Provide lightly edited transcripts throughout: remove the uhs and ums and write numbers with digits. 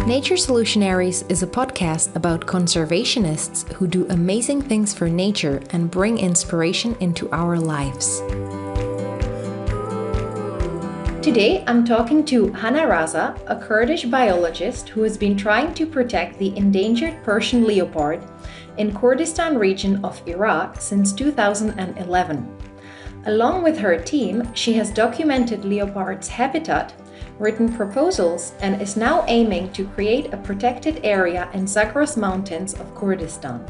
Nature Solutionaries is a podcast about conservationists who do amazing things for nature and bring inspiration into our lives. Today, I'm talking to Hana Raza, a Kurdish biologist who has been trying to protect the endangered Persian leopard in Kurdistan region of Iraq since 2011. Along with her team, she has documented leopards' habitat, written proposals, and is now aiming to create a protected area in Zagros Mountains of Kurdistan.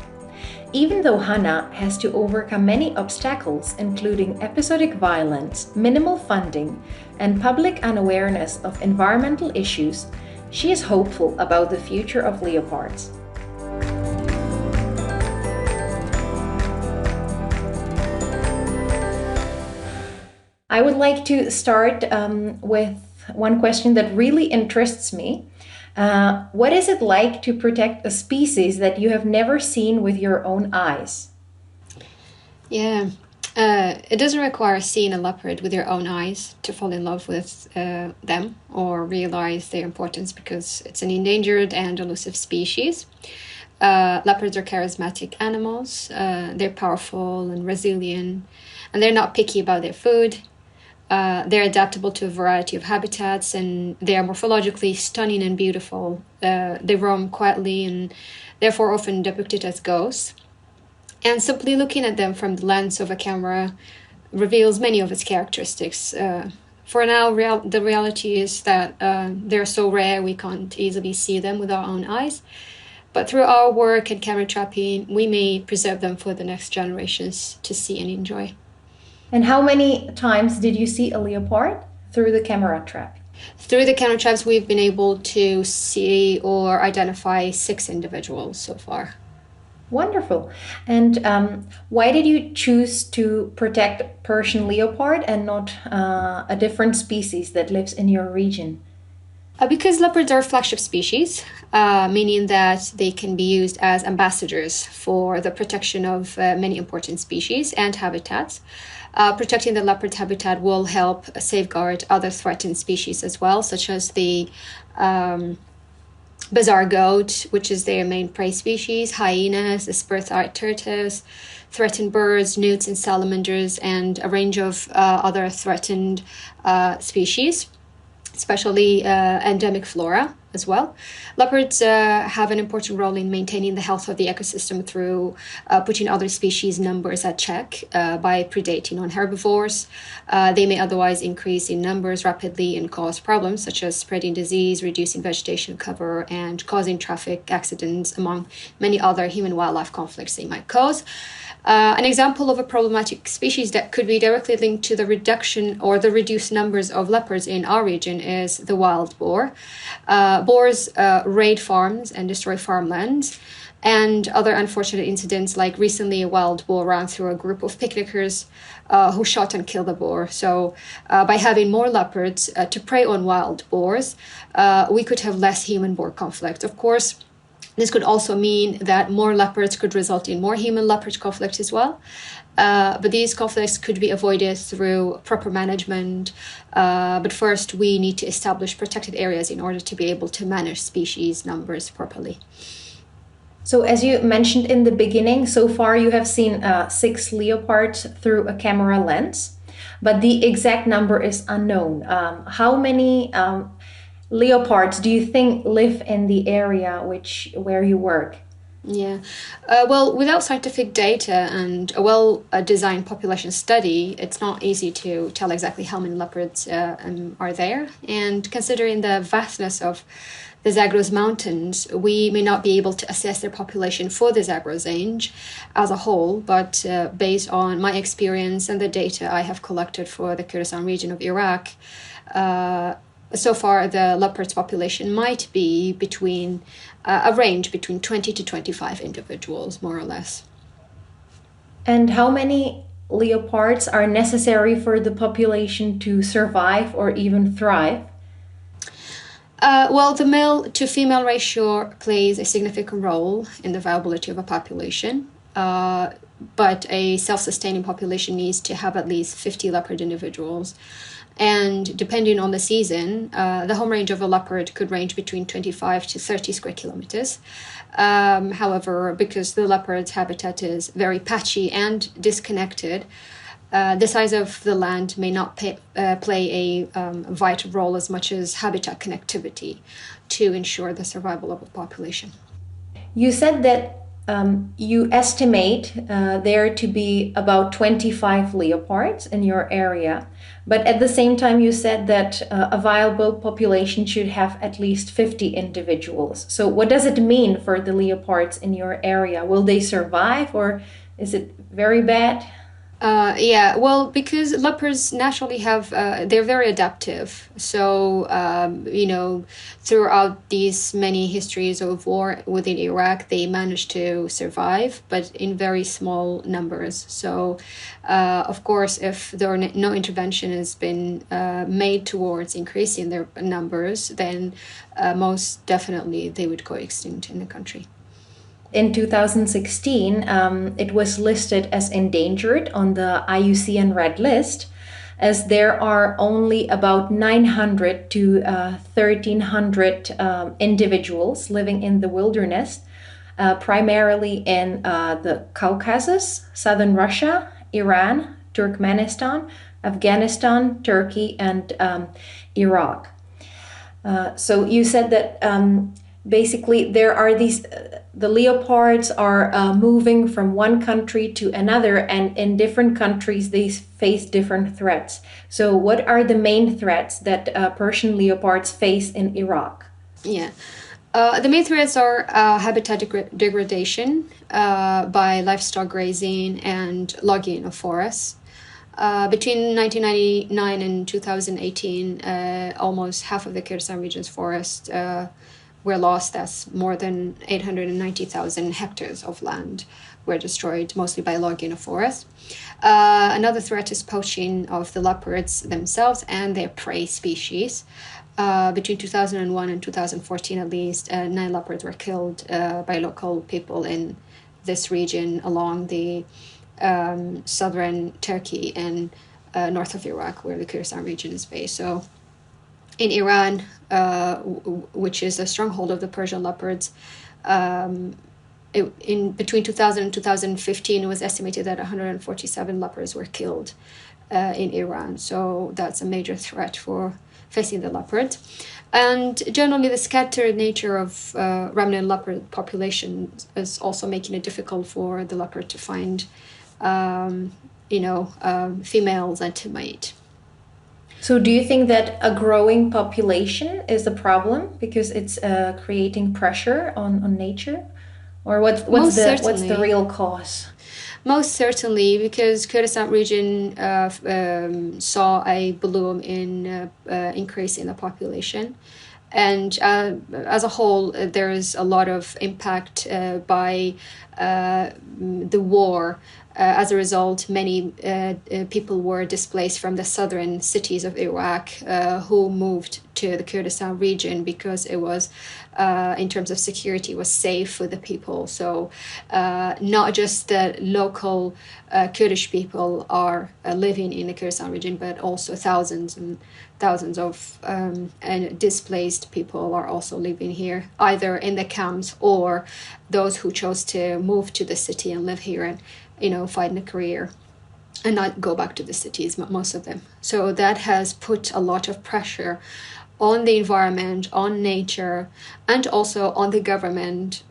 Even though Hana has to overcome many obstacles, including episodic violence, minimal funding, and public unawareness of environmental issues, she is hopeful about the future of leopards. I would like to start with one question that really interests me. What is it like to protect a species that you have never seen with your own eyes? Yeah, it doesn't require seeing a leopard with your own eyes to fall in love with them or realize their importance, because it's an endangered and elusive species. Leopards are charismatic animals. They're powerful and resilient, and they're not picky about their food. They're adaptable to a variety of habitats, and they are morphologically stunning and beautiful. They roam quietly and therefore often depicted as ghosts. And simply looking at them from the lens of a camera reveals many of its characteristics. For now, the reality is that they're so rare we can't easily see them with our own eyes. But through our work and camera trapping, we may preserve them for the next generations to see and enjoy. And how many times did you see a leopard through the camera trap? Through the camera traps, we've been able to see or identify 6 individuals so far. Wonderful. And why did you choose to protect Persian leopard and not a different species that lives in your region? Because leopards are flagship species, meaning that they can be used as ambassadors for the protection of many important species and habitats. Protecting the leopard habitat will help safeguard other threatened species as well, such as the bizarre goat, which is their main prey species, hyenas, the spur-throat tortoise, threatened birds, newts and salamanders, and a range of other threatened species, especially endemic flora as well. Leopards have an important role in maintaining the health of the ecosystem through putting other species numbers at check by predating on herbivores. They may otherwise increase in numbers rapidly and cause problems such as spreading disease, reducing vegetation cover, and causing traffic accidents, among many other human-wildlife conflicts they might cause. An example of a problematic species that could be directly linked to the reduction or the reduced numbers of leopards in our region is the wild boar. Boars raid farms and destroy farmlands, and other unfortunate incidents, like recently a wild boar ran through a group of picnickers who shot and killed the boar. So by having more leopards to prey on wild boars, we could have less human-boar conflict. Of course, this could also mean that more leopards could result in more human-leopard conflict as well. But these conflicts could be avoided through proper management. But first, we need to establish protected areas in order to be able to manage species numbers properly. So as you mentioned in the beginning, so far you have seen 6 leopards through a camera lens, but the exact number is unknown. How many leopards do you think live in the area where you work? Yeah, well, without scientific data and a well-designed population study, it's not easy to tell exactly how many leopards are there. And considering the vastness of the Zagros Mountains, we may not be able to assess their population for the Zagros range as a whole, but based on my experience and the data I have collected for the Kurdistan region of Iraq, so far the leopard's population might be between a range between 20 to 25 individuals, more or less. And how many leopards are necessary for the population to survive or even thrive? Well, the male to female ratio plays a significant role in the viability of a population. but a self-sustaining population needs to have at least 50 leopard individuals. And depending on the season, the home range of a leopard could range between 25 to 30 square kilometers. However, because the leopard's habitat is very patchy and disconnected, the size of the land may not play a vital role as much as habitat connectivity to ensure the survival of a population. You said that you estimate there to be about 25 leopards in your area, but at the same time you said that a viable population should have at least 50 individuals. So what does it mean for the leopards in your area? Will they survive, or is it very bad? Well, because leopards naturally have, they're very adaptive. So, throughout these many histories of war within Iraq, they managed to survive, but in very small numbers. So, of course, if no intervention has been made towards increasing their numbers, then most definitely they would go extinct in the country. In 2016, it was listed as endangered on the IUCN Red List, as there are only about 900 to 1,300 individuals living in the wilderness, primarily in the Caucasus, southern Russia, Iran, Turkmenistan, Afghanistan, Turkey, and Iraq. So you said that basically there are these the leopards are moving from one country to another, and in different countries they face different threats. So what are the main threats that Persian leopards face in Iraq? The main threats are habitat degradation by livestock grazing and logging of forests. Between 1999 and 2018, almost half of the Kurdistan region's forests were lost. As more than 890,000 hectares of land were destroyed, mostly by logging of forest. Another threat is poaching of the leopards themselves and their prey species. Between 2001 and 2014, at least, 9 leopards were killed by local people in this region along the southern Turkey and north of Iraq, where the Kurdistan region is based. So in Iran, which is a stronghold of the Persian leopards, in between 2000 and 2015, it was estimated that 147 leopards were killed in Iran. So that's a major threat for facing the leopard. And generally, the scattered nature of remnant leopard population is also making it difficult for the leopard to find, females and to mate. So do you think that a growing population is a problem because it's creating pressure on nature? Or what's the real cause? Most certainly, because Kurdistan region saw a bloom in increase in the population. And as a whole, there is a lot of impact by the war. As a result, many people were displaced from the southern cities of Iraq who moved to the Kurdistan region because it was, in terms of security, was safe for the people. So not just the local Kurdish people are living in the Kurdistan region, but also thousands and thousands of displaced people are also living here, either in the camps or those who chose to move to the city and live here and find a career and not go back to the cities, most of them. So that has put a lot of pressure on the environment, on nature, and also on the government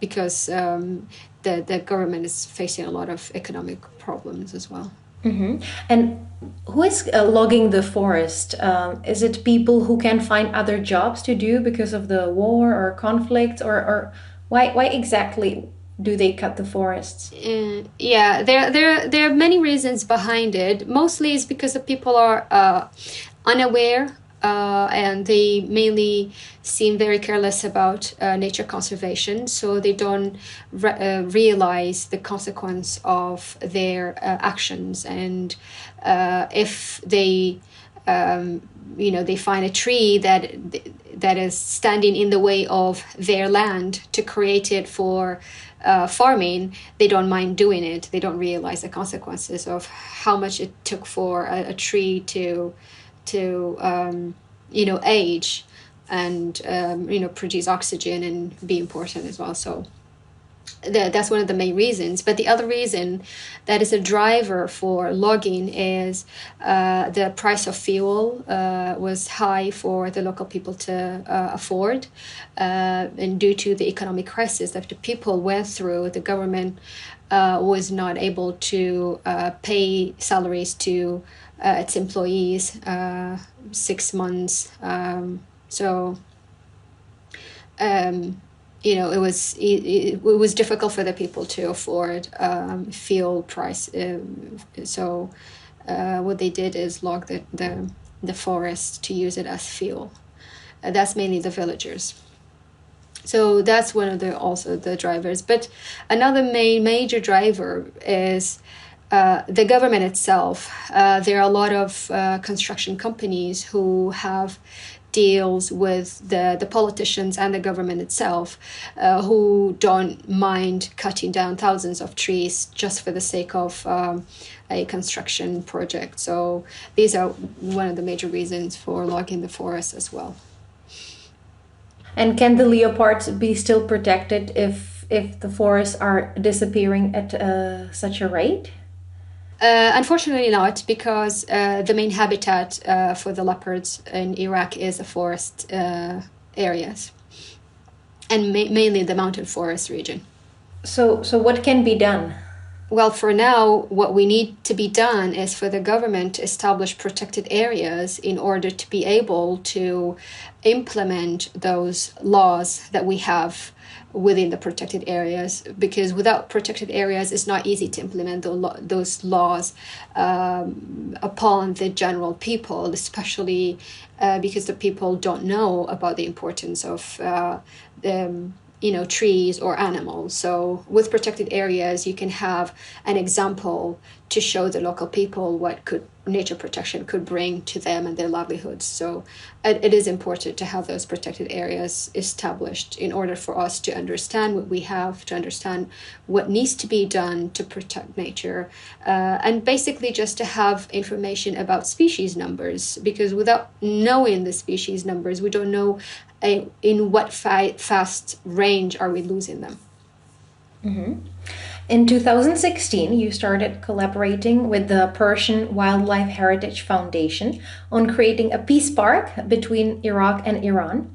because the government is facing a lot of economic problems as well. Mm-hmm. And who is logging the forest? Is it people who can find other jobs to do because of the war or conflict, or why exactly do they cut the forests? There are many reasons behind it. Mostly it's because the people are unaware and they mainly seem very careless about nature conservation, so they don't realize the consequence of their actions. And if they they find a tree that is standing in the way of their land to create it for farming, they don't mind doing it. They don't realize the consequences of how much it took for a tree to age and produce oxygen and be important as well. So that's one of the main reasons. But the other reason that is a driver for logging is the price of fuel was high for the local people to afford. And due to the economic crisis that the people went through, the government was not able to pay salaries to its employees 6 months. It was difficult for the people to afford fuel price. So what they did is log the forest to use it as fuel. That's mainly the villagers. So that's one of the drivers. But another major driver is the government itself. There are a lot of construction companies who have deals with the politicians and the government itself, who don't mind cutting down thousands of trees just for the sake of a construction project. So these are one of the major reasons for logging the forest as well. And can the leopards be still protected if the forests are disappearing at such a rate? Unfortunately not, because the main habitat for the leopards in Iraq is the forest areas, and mainly the mountain forest region. So what can be done? Well, for now, what we need to be done is for the government to establish protected areas in order to be able to implement those laws that we have within the protected areas, because without protected areas, it's not easy to implement those laws upon the general people, especially because the people don't know about the importance of trees or animals. So with protected areas, you can have an example to show the local people what nature protection could bring to them and their livelihoods. So it is important to have those protected areas established in order for us to understand what we have, to understand what needs to be done to protect nature, and basically just to have information about species numbers, because without knowing the species numbers, we don't know in what fast range are we losing them. Mm-hmm. In 2016, you started collaborating with the Persian Wildlife Heritage Foundation on creating a peace park between Iraq and Iran.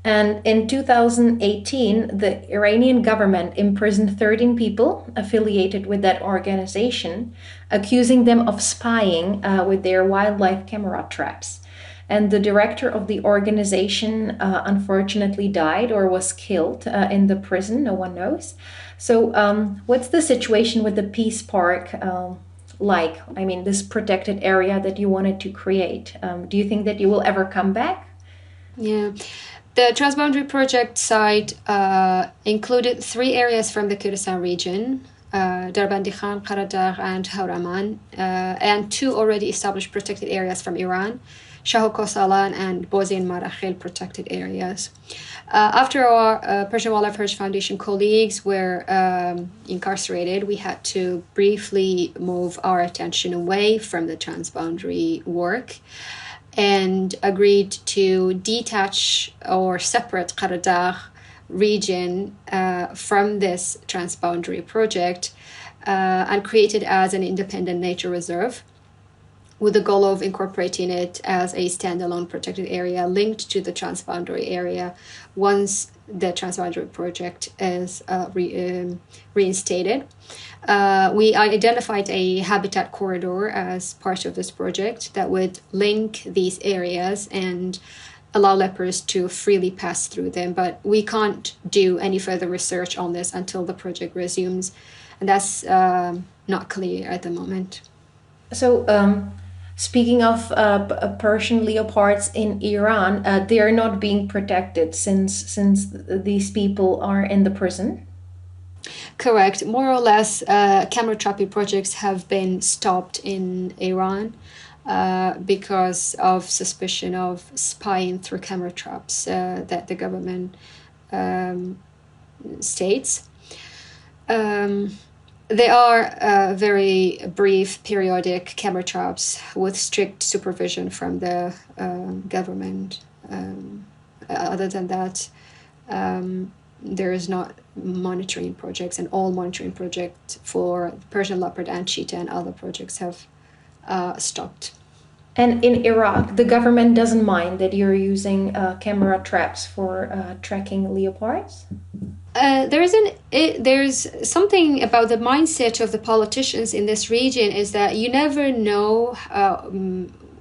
And in 2018, the Iranian government imprisoned 13 people affiliated with that organization, accusing them of spying with their wildlife camera traps. And the director of the organization unfortunately died or was killed in the prison. No one knows. So what's the situation with the Peace Park like? I mean, this protected area that you wanted to create. Do you think that you will ever come back? Yeah. The Transboundary Project site included 3 areas from the Kurdistan region, Darbandi Khan, Qara Dagh, and Hawraman, and 2 already established protected areas from Iran, Shaho Kosalan and Bozin Marakhil protected areas. After our Persian Wildlife Heritage Foundation colleagues were incarcerated, we had to briefly move our attention away from the transboundary work and agreed to detach or separate Qara Dagh region from this transboundary project and create it as an independent nature reserve, with the goal of incorporating it as a standalone protected area linked to the transboundary area once the transboundary project is reinstated. We identified a habitat corridor as part of this project that would link these areas and allow leopards to freely pass through them. But we can't do any further research on this until the project resumes, and that's not clear at the moment. So, speaking of Persian leopards in Iran, they are not being protected since these people are in the prison? Correct. More or less, camera trapping projects have been stopped in Iran because of suspicion of spying through camera traps that the government states. Um, They are very brief, periodic camera traps with strict supervision from the government. Other than that, there is not monitoring projects, and all monitoring projects for Persian leopard and cheetah and other projects have stopped. And in Iraq, the government doesn't mind that you're using camera traps for tracking leopards? There's something about the mindset of the politicians in this region is that you never know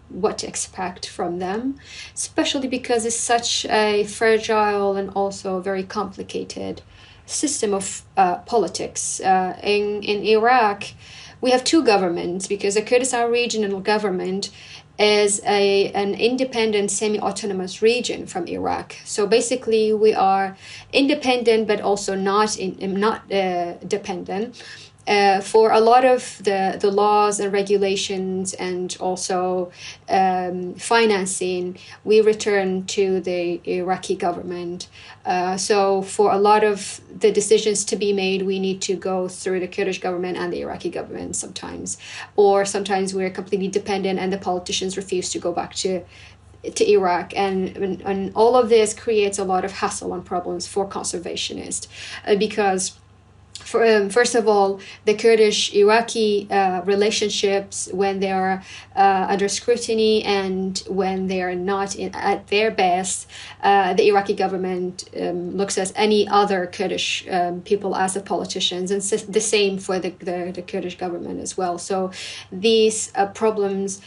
what to expect from them, especially because it's such a fragile and also very complicated system of politics. In Iraq, we have two governments because the Kurdistan regional government is an independent semi-autonomous region from Iraq. So basically we are independent but also not dependent. For a lot of the laws and regulations and also financing, we return to the Iraqi government. So for a lot of the decisions to be made, we need to go through the Kurdish government and the Iraqi government sometimes. Or sometimes we're completely dependent and the politicians refuse to go back to Iraq, and all of this creates a lot of hassle and problems for conservationists because first of all, the Kurdish-Iraqi relationships, when they are under scrutiny and when they are not at their best, the Iraqi government looks at any other Kurdish people as the politicians, and the same for the Kurdish government as well. So these problems,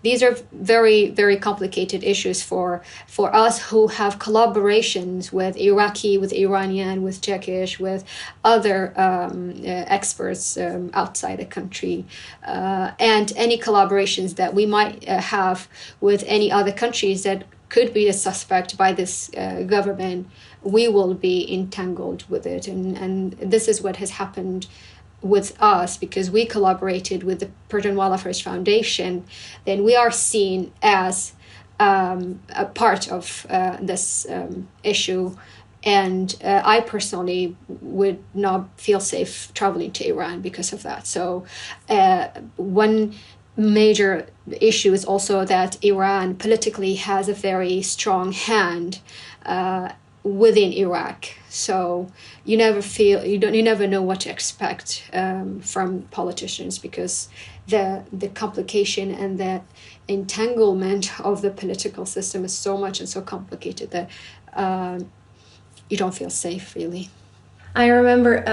these are very, very complicated issues for us who have collaborations with Iraqi, with Iranian, with Turkish, with other experts outside the country, and any collaborations that we might have with any other countries that could be a suspect by this government, we will be entangled with it. And this is what has happened with us because we collaborated with the Persian Wildlife Foundation. Then we are seen as a part of this issue. And I personally would not feel safe traveling to Iran because of that. So one major issue is also that Iran politically has a very strong hand within Iraq. So you never know what to expect from politicians because the complication and the entanglement of the political system is so much and so complicated that you don't feel safe, really. I remember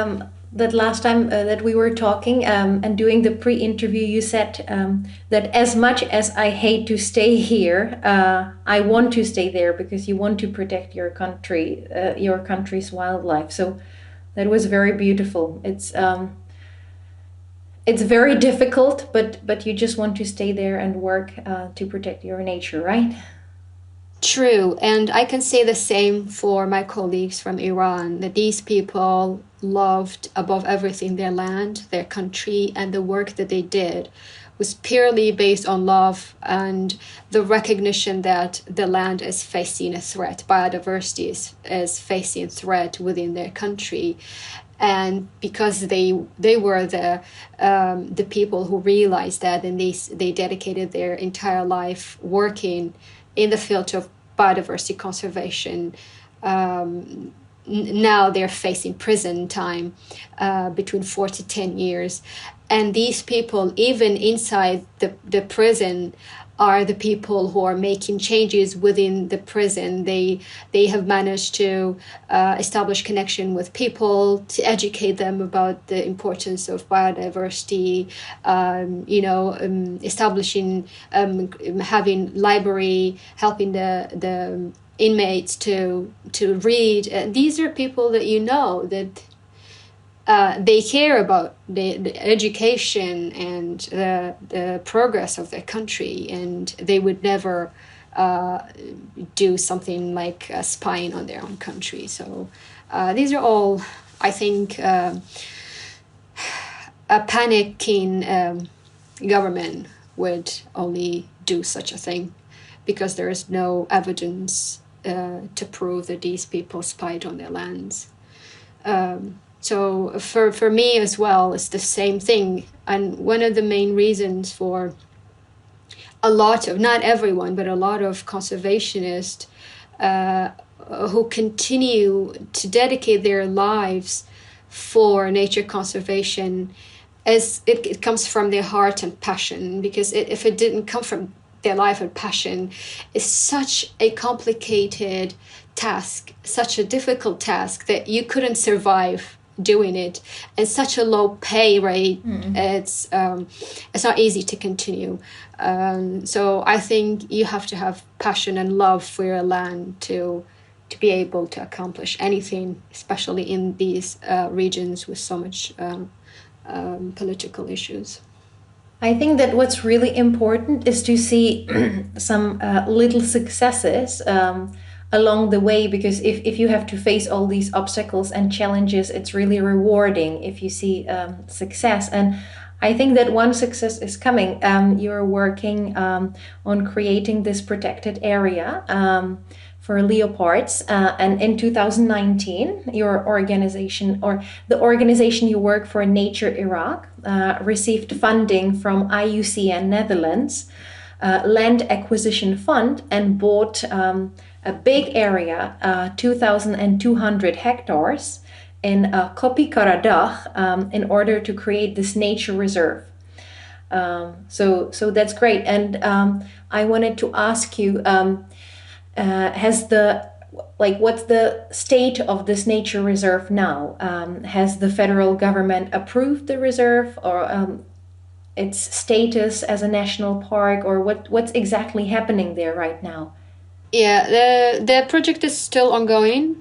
that last time that we were talking and doing the pre-interview, you said that as much as I hate to stay here, I want to stay there because you want to protect your country, your country's wildlife. So that was very beautiful. It's very difficult, but you just want to stay there and work to protect your nature, right? True, and I can say the same for my colleagues from Iran, that these people loved above everything their land, their country, and the work that they did was purely based on love and the recognition that the land is facing a threat, biodiversity is facing a threat within their country. And because they were the people who realized that, and they dedicated their entire life working in the field of biodiversity conservation. Now they're facing prison time between 4 to 10 years. And these people, even inside the prison, are the people who are making changes within the prison. They have managed to establish connection with people, to educate them about the importance of biodiversity, establishing, having library, helping the inmates to read. These are people that that they care about the education and the progress of their country, and they would never do something like spying on their own country. So these are all, I think, a panicking government would only do such a thing because there is no evidence to prove that these people spied on their lands. So for me as well, it's the same thing. And one of the main reasons for a lot of, not everyone, but a lot of conservationists who continue to dedicate their lives for nature conservation, as it comes from their heart and passion, because if it didn't come from their life and passion, it's such a complicated task, such a difficult task that you couldn't survive doing it, and such a low pay rate. It's not easy to continue. So I think you have to have passion and love for your land to be able to accomplish anything, especially in these regions with so much political issues. I think that what's really important is to see some little successes along the way, because if you have to face all these obstacles and challenges, it's really rewarding if you see success. And I think that one success is coming. You're working on creating this protected area for leopards, and in 2019 your organization, or the organization you work for, Nature Iraq, received funding from IUCN Netherlands Land Acquisition Fund, and bought a big area, 2,200 hectares in Qara Dagh, in order to create this nature reserve. So that's great. And I wanted to ask you, what's the state of this nature reserve now? Has the federal government approved the reserve, or its status as a national park, or what's exactly happening there right now? Yeah, the project is still ongoing.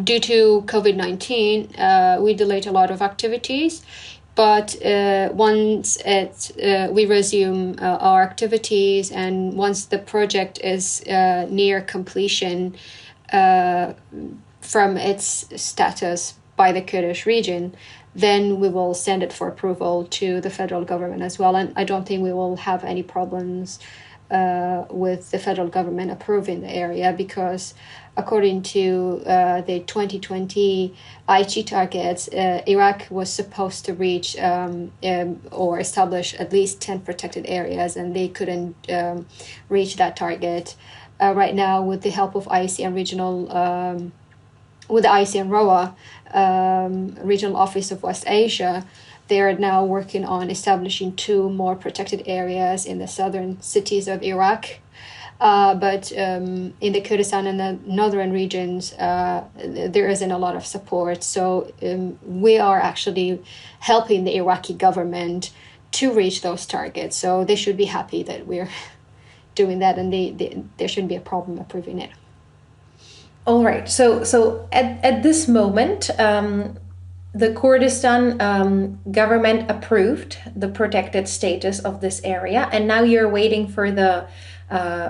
Due to COVID-19, we delayed a lot of activities. But once we resume our activities, and once the project is near completion from its status by the Kurdish region, then we will send it for approval to the federal government as well. And I don't think we will have any problems with the federal government approving the area, because according to the 2020 Aichi targets, Iraq was supposed to reach or establish at least 10 protected areas, and they couldn't reach that target. Right now, with the help of IUCN regional, with the IUCN ROA, Regional Office of West Asia, they are now working on establishing 2 more protected areas in the southern cities of Iraq. But in the Kurdistan and the northern regions, there isn't a lot of support. So we are actually helping the Iraqi government to reach those targets. So they should be happy that we're doing that, and there shouldn't be a problem approving it. All right. So at this moment, the Kurdistan government approved the protected status of this area, and now you're waiting for the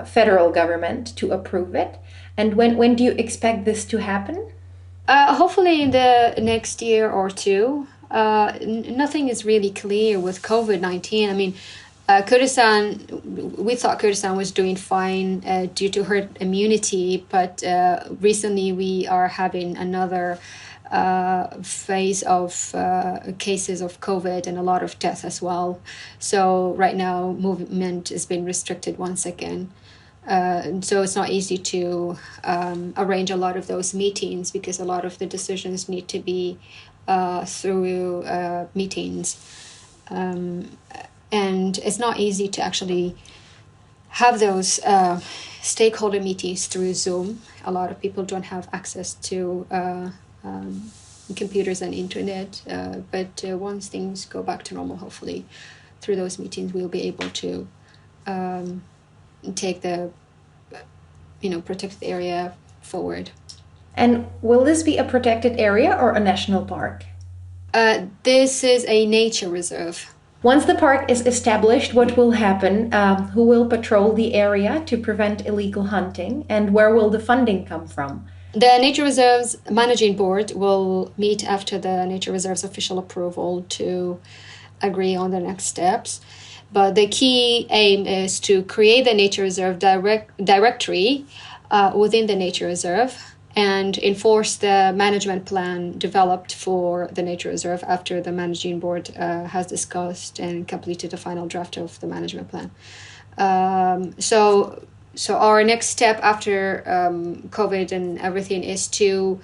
federal government to approve it. And when do you expect this to happen? Hopefully in the next year or two. Nothing is really clear with COVID-19. I mean, Kurdistan, we thought Kurdistan was doing fine due to herd immunity, but recently we are having another phase of cases of COVID and a lot of death as well. So right now movement has been restricted once again. So it's not easy to arrange a lot of those meetings, because a lot of the decisions need to be through meetings. And it's not easy to actually have those stakeholder meetings through Zoom. A lot of people don't have access to computers and internet, but once things go back to normal, hopefully through those meetings we'll be able to take the protected area forward. And will this be a protected area or a national park? This is a nature reserve. Once the park is established, what will happen? Who will patrol the area to prevent illegal hunting, and where will the funding come from? The Nature Reserve's Managing Board will meet after the Nature Reserve's official approval to agree on the next steps. But the key aim is to create the Nature Reserve directory within the Nature Reserve, and enforce the management plan developed for the nature reserve after the managing board has discussed and completed the final draft of the management plan. So our next step after COVID and everything is to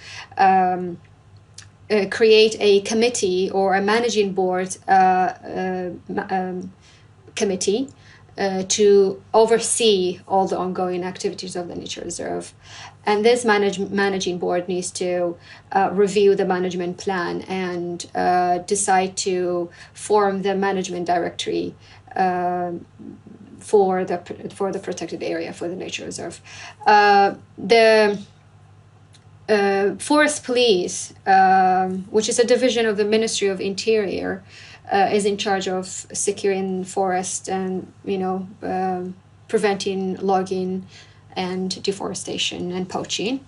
create a committee or a managing board committee to oversee all the ongoing activities of the nature reserve. And this managing board needs to review the management plan and decide to form the management directory for the protected area for the nature reserve. The Forest Police, which is a division of the Ministry of Interior, is in charge of securing forest and preventing logging and deforestation and poaching.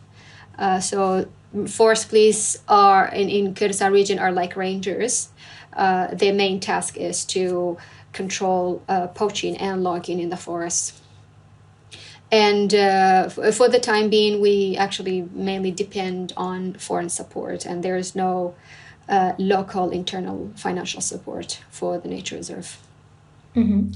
So forest police are in Kurdistan region are like rangers. Their main task is to control poaching and logging in the forests. And for the time being, we actually mainly depend on foreign support, and there is no local internal financial support for the nature reserve. Mm-hmm.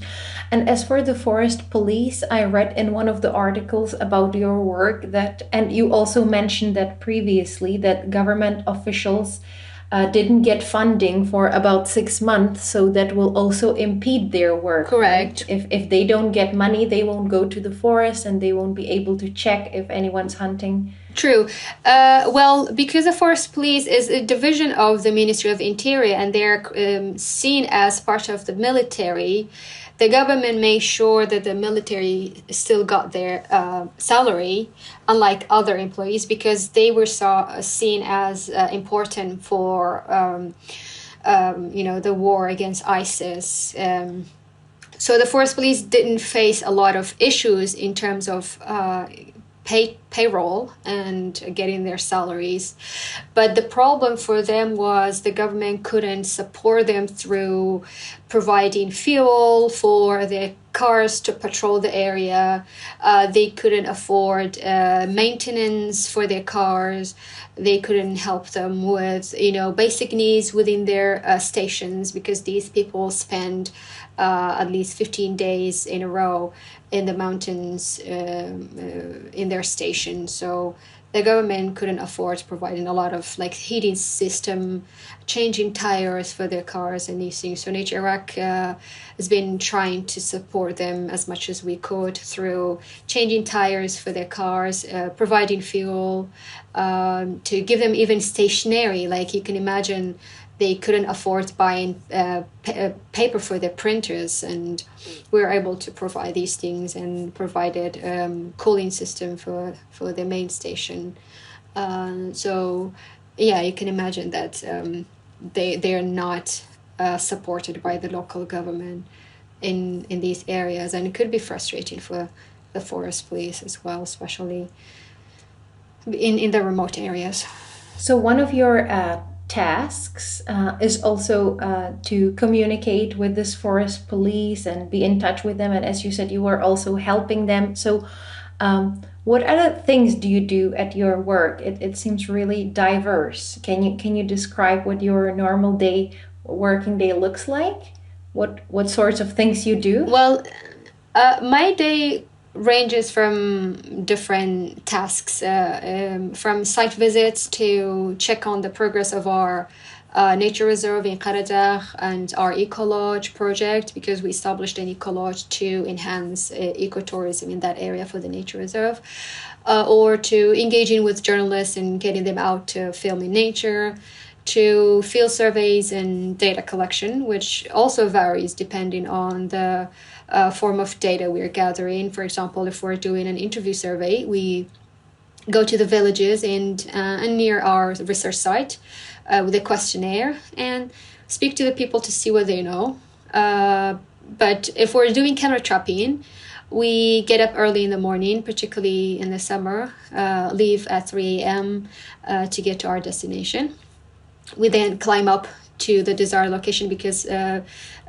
And as for the forest police, I read in one of the articles about your work and you also mentioned that previously, that government officials didn't get funding for about 6 months, so that will also impede their work. Correct. Right? If they don't get money, they won't go to the forest and they won't be able to check if anyone's hunting. True. Well, because the forest police is a division of the Ministry of Interior and they're seen as part of the military, the government made sure that the military still got their salary, unlike other employees, because they were seen as important for the war against ISIS. So the forest police didn't face a lot of issues in terms of payroll and getting their salaries. But the problem for them was the government couldn't support them through providing fuel for their cars to patrol the area. They couldn't afford maintenance for their cars. They couldn't help them with, basic needs within their stations, because these people spend at least 15 days in a row in the mountains in their station. So the government couldn't afford providing a lot of heating system, changing tires for their cars and these things. So Nature Iraq has been trying to support them as much as we could through changing tires for their cars, providing fuel, to give them even stationery. Like you can imagine, they couldn't afford buying paper for their printers, and we were able to provide these things and provided cooling system for their main station. So yeah, you can imagine that they are not supported by the local government in these areas, and it could be frustrating for the forest police as well, especially in the remote areas. So one of your tasks is also to communicate with this forest police and be in touch with them, and as you said, you were also helping them. So what other things do you do at your work? It seems really diverse. Can you describe what your normal working day looks like? What sorts of things you do? Well, my day ranges from different tasks, from site visits to check on the progress of our nature reserve in Qara Dagh and our eco-lodge project, because we established an eco-lodge to enhance ecotourism in that area for the nature reserve, or to engaging with journalists and getting them out to film in nature, to field surveys and data collection, which also varies depending on the form of data we're gathering. For example, if we're doing an interview survey, we go to the villages and near our research site with a questionnaire and speak to the people to see what they know. But if we're doing camera trapping, we get up early in the morning, particularly in the summer, leave at 3 a.m. To get to our destination. We then climb up to the desired location, because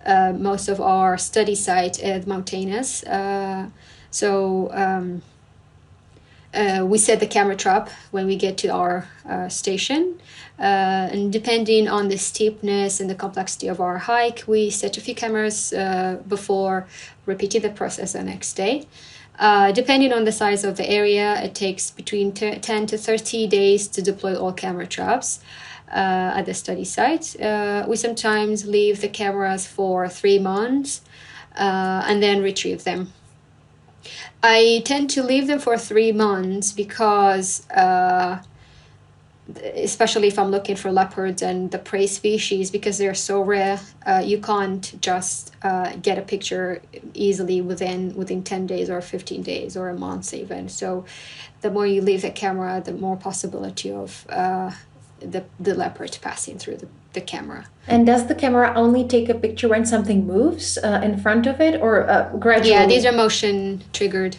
most of our study site is mountainous. So We set the camera trap when we get to our station. And depending on the steepness and the complexity of our hike, we set a few cameras before repeating the process the next day. Depending on the size of the area, it takes between 10 to 30 days to deploy all camera traps at the study site. We sometimes leave the cameras for 3 months and then retrieve them. I tend to leave them for 3 months because especially if I'm looking for leopards and the prey species, because they're so rare, you can't just get a picture easily within 10 days or 15 days or a month even. So the more you leave the camera, the more possibility of the leopard passing through the camera. And does the camera only take a picture when something moves in front of it, or gradually? Yeah, these are motion triggered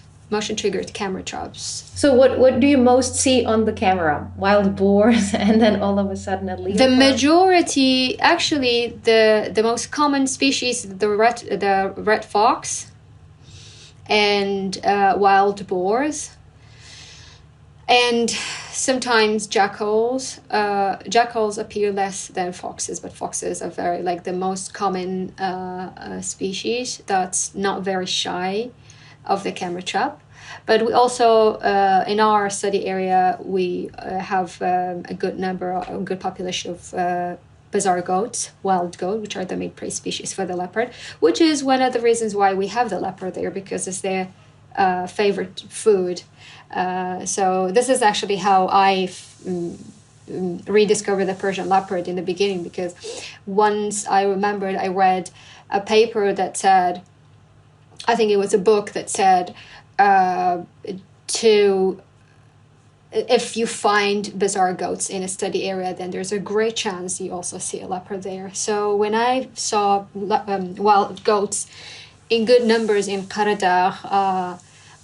camera traps. So what do you most see on the camera? Wild boars and then all of a sudden a leopard? The majority, actually, the most common species, the red fox and wild boars, and sometimes jackals. Jackals appear less than foxes, but foxes are the most common species that's not very shy of the camera trap. But we also, in our study area, we have a good population of bazaar goats, wild goat, which are the main prey species for the leopard, which is one of the reasons why we have the leopard there, because it's their favorite food. So this is actually how I rediscovered the Persian leopard in the beginning, because once I remembered I read a paper that said, I think it was a book that said, if you find bazaar goats in a study area, then there's a great chance you also see a leopard there. So when I saw wild goats in good numbers in Qara Dagh,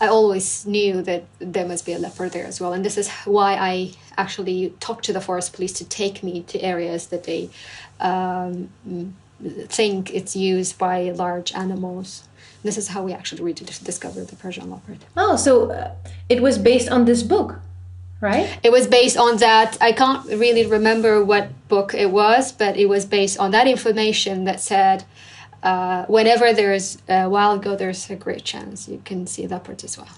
I always knew that there must be a leopard there as well. And this is why I actually talked to the forest police to take me to areas that they think it's used by large animals. This is how we actually rediscovered the Persian leopard. Oh, so it was based on this book, right? It was based on that. I can't really remember what book it was, but it was based on that information that said whenever there's a wild goat, there's a great chance you can see leopards as well.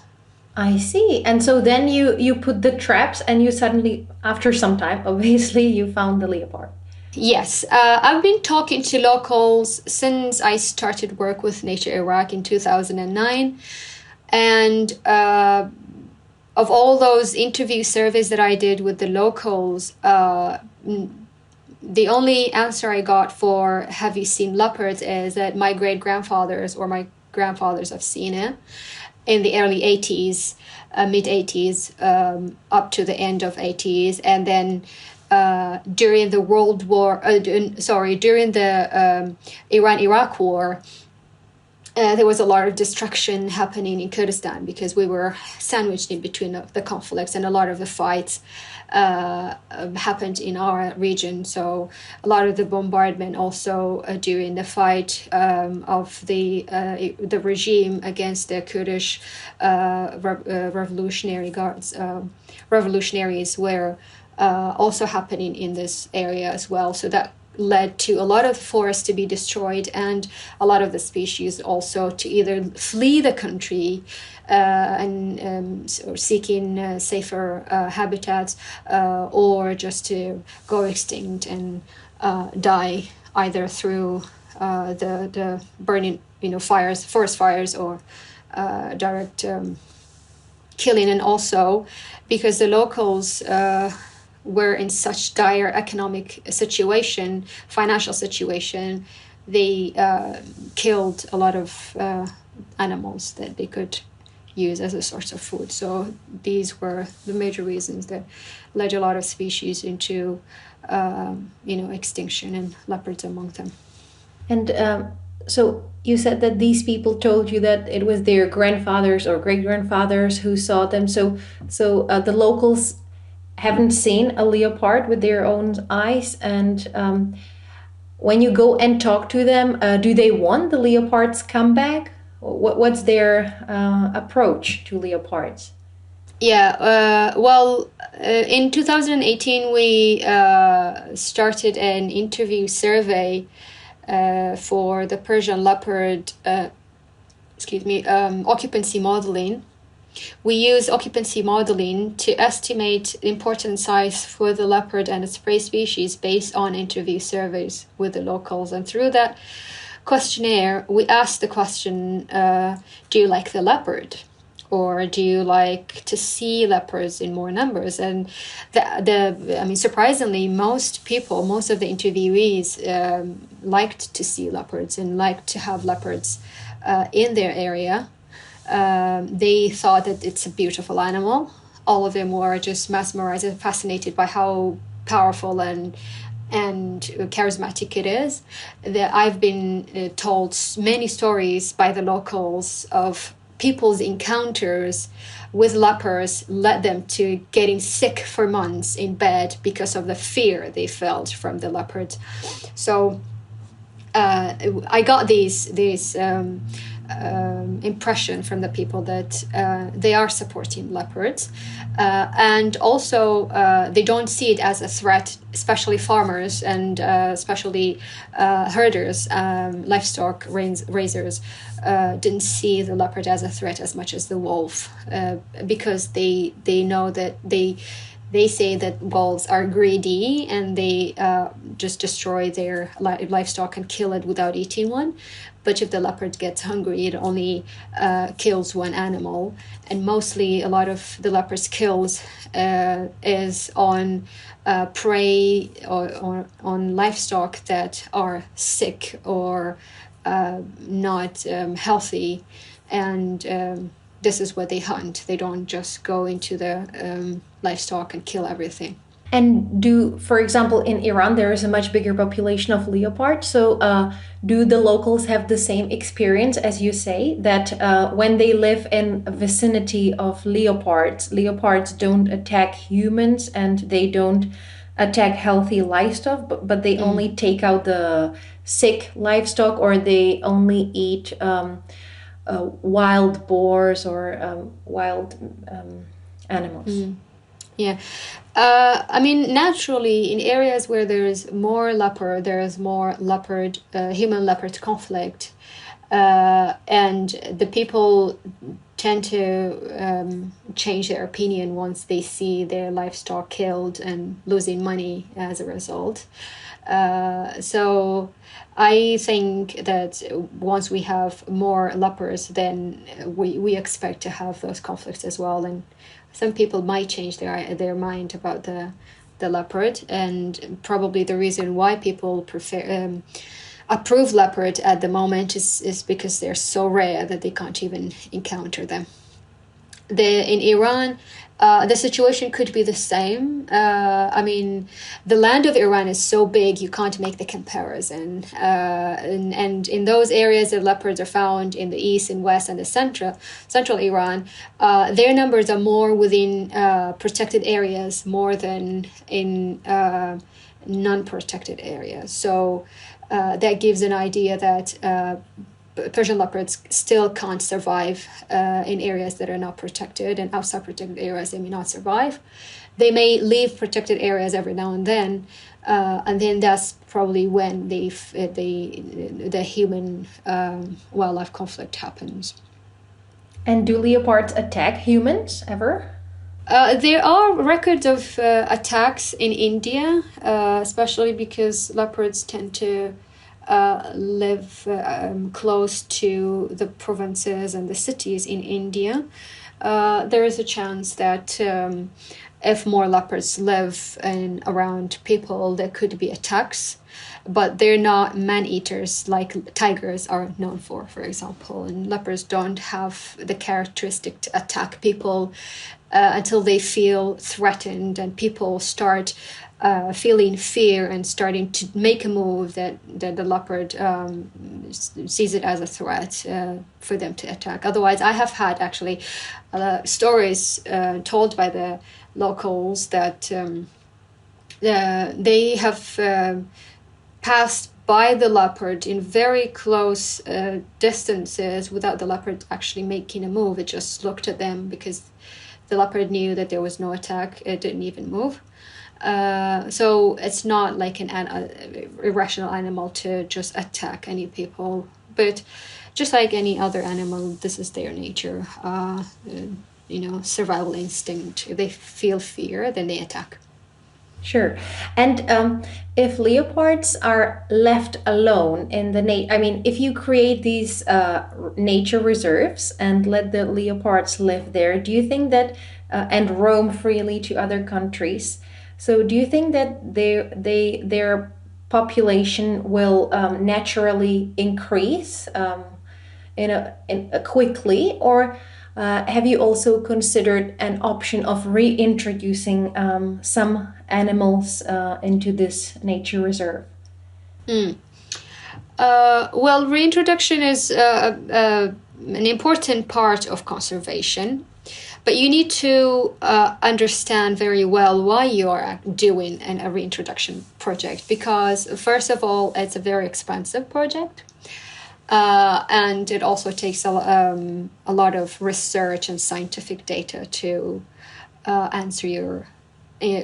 I see. And so then you put the traps and you suddenly, after some time, obviously, you found the leopard. Yes, I've been talking to locals since I started work with Nature Iraq in 2009. And of all those interview surveys that I did with the locals, the only answer I got for have you seen leopards is that my great-grandfathers or my grandfathers have seen it in the early 80s, mid-80s, up to the end of 80s. And then during the during the Iran-Iraq war, there was a lot of destruction happening in Kurdistan because we were sandwiched in between the conflicts, and a lot of the fights happened in our region. So a lot of the bombardment also during the fight of the regime against the Kurdish revolutionary guards, revolutionaries were also happening in this area as well. So that led to a lot of forests to be destroyed, and a lot of the species also to either flee the country or seeking safer habitats, or just to go extinct and die either through the burning, fires, forest fires, or direct killing. And also because the locals were in such dire economic situation, financial situation, they killed a lot of animals that they could use as a source of food. So these were the major reasons that led a lot of species into extinction, and leopards among them. And so you said that these people told you that it was their grandfathers or great-grandfathers who saw them. So the locals haven't seen a leopard with their own eyes, and when you go and talk to them, do they want the leopards come back? What's their approach to leopards? Yeah, in 2018, we started an interview survey for the Persian leopard, occupancy modeling. We use occupancy modeling to estimate the important size for the leopard and its prey species based on interview surveys with the locals. And through that questionnaire, we asked the question, do you like the leopard? Or do you like to see leopards in more numbers? And surprisingly, most of the interviewees liked to see leopards and liked to have leopards in their area. They thought that it's a beautiful animal. All of them were just mesmerized and fascinated by how powerful and charismatic it is. That I've been told many stories by the locals of people's encounters with leopards led them to getting sick for months in bed because of the fear they felt from the leopard. So I got these impression from the people that they are supporting leopards, and also they don't see it as a threat, especially farmers and especially herders, livestock raisers didn't see the leopard as a threat as much as the wolf, because they know that they say that wolves are greedy and they just destroy their livestock and kill it without eating one. But if the leopard gets hungry, it only kills one animal. And mostly a lot of the leopard's kills is on prey or on livestock that are sick or not healthy. And this is what they hunt. They don't just go into the livestock and kill everything. And for example, in Iran, there is a much bigger population of leopards. So, do the locals have the same experience as you say, that when they live in a vicinity of leopards don't attack humans and they don't attack healthy livestock, but they only take out the sick livestock, or they only eat wild boars or wild animals? Yeah. Naturally, in areas where there is more leopard, there is more human-leopard conflict. And the people tend to change their opinion once they see their livestock killed and losing money as a result. So I think that once we have more leopards, then we expect to have those conflicts as well. And some people might change their mind about the leopard, and probably the reason why people approve leopard at the moment is because they're so rare that they can't even encounter them. In Iran, the situation could be the same. The land of Iran is so big, you can't make the comparison. And in those areas that leopards are found in the east and west and the central Iran, their numbers are more within protected areas more than in non-protected areas. So that gives an idea that Persian leopards still can't survive in areas that are not protected, and outside protected areas they may not survive. They may leave protected areas every now and then that's probably when the human wildlife conflict happens. And do leopards attack humans ever? There are records of attacks in India, especially because leopards tend to live close to the provinces and the cities in India. There is a chance that if more leopards live around people, there could be attacks, but they're not man-eaters like tigers are known for example. And leopards don't have the characteristic to attack people until they feel threatened and people start feeling fear and starting to make a move that the leopard sees it as a threat for them to attack. Otherwise, I have had actually stories told by the locals that they have passed by the leopard in very close distances without the leopard actually making a move. It just looked at them because The leopard knew that there was no attack. It didn't even move. So it's not like an irrational animal to just attack any people, but just like any other animal, this is their nature. Survival instinct. If they feel fear, then they attack. Sure. And if leopards are left alone in the if you create these nature reserves and let the leopards live there, do you think that and roam freely to other countries? So do you think that their population will naturally increase quickly, or have you also considered an option of reintroducing some animals into this nature reserve? Well, reintroduction is an important part of conservation, but you need to understand very well why you are doing a reintroduction project, because first of all, it's a very expensive project. And it also takes a lot of research and scientific data to answer your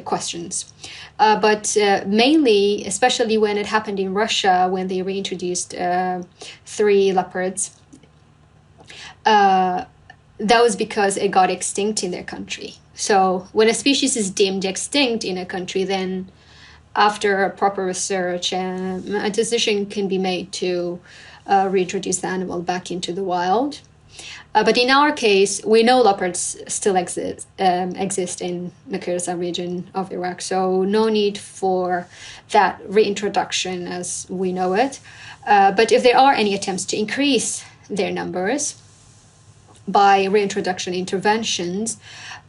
questions. But mainly, especially when it happened in Russia, when they reintroduced 3 leopards, that was because it got extinct in their country. So when a species is deemed extinct in a country, then after proper research, a decision can be made to reintroduce the animal back into the wild. But in our case, we know leopards still exist in the Kurdistan region of Iraq, so no need for that reintroduction as we know it. But if there are any attempts to increase their numbers by reintroduction interventions,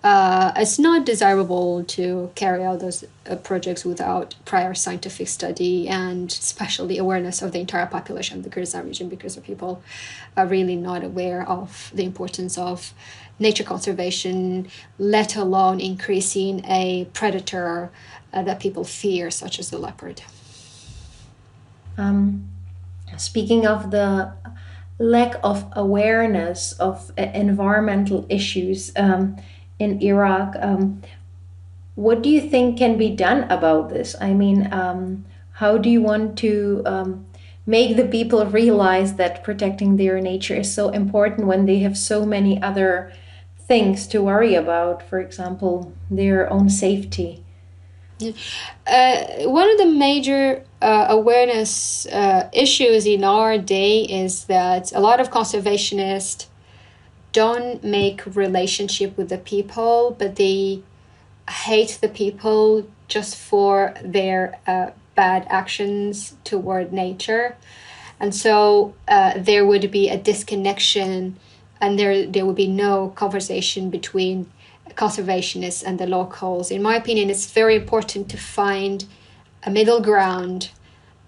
it's not desirable to carry out those projects without prior scientific study and especially awareness of the entire population of the Kurdistan region, because the people are really not aware of the importance of nature conservation, let alone increasing a predator that people fear, such as the leopard. Speaking of the lack of awareness of environmental issues in Iraq, what do you think can be done about this? How do you want to make the people realize that protecting their nature is so important when they have so many other things to worry about, for example, their own safety? One of the major awareness issues in our day is that a lot of conservationists don't make relationship with the people, but they hate the people just for their bad actions toward nature. And so there would be a disconnection, and there would be no conversation between conservationists and the locals. In my opinion, it's very important to find a middle ground,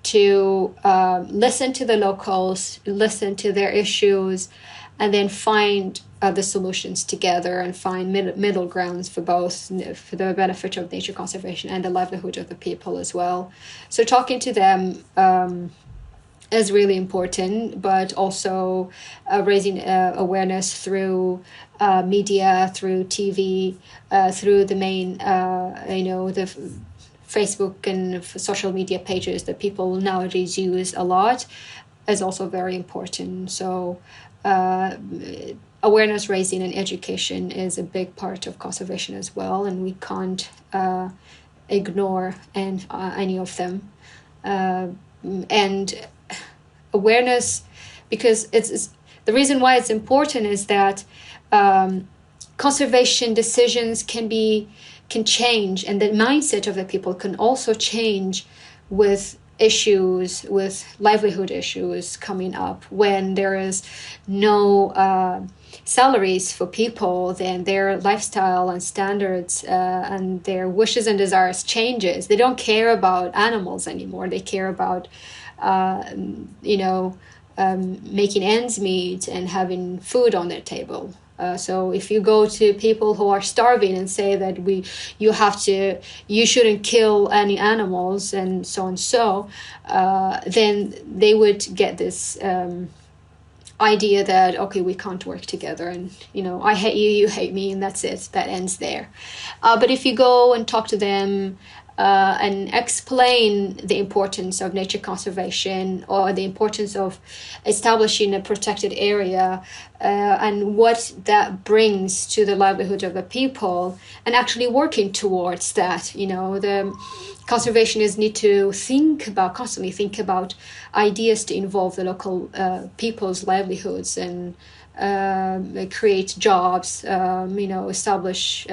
to listen to the locals, listen to their issues, and then find the solutions together and find middle grounds for both, for the benefit of nature conservation and the livelihood of the people as well. So talking to them is really important, but also raising awareness through media, through TV, through the main, the Facebook and social media pages that people nowadays use a lot is also very important. So awareness raising and education is a big part of conservation as well, and we can't ignore any of them. And awareness, because it's the reason why it's important is that conservation decisions can change, and the mindset of the people can also change with issues, with livelihood issues coming up. When there is no salaries for people, then their lifestyle and standards and their wishes and desires changes. They don't care about animals anymore. They care about making ends meet and having food on their table. So if you go to people who are starving and say that you shouldn't kill any animals and so, then they would get this idea that, okay, we can't work together, and I hate you, you hate me, and that's it, that ends there. But if you go and talk to them and explain the importance of nature conservation, or the importance of establishing a protected area, and what that brings to the livelihood of the people, and actually working towards that. The conservationists need to constantly think about ideas to involve the local people's livelihoods, and create jobs, establish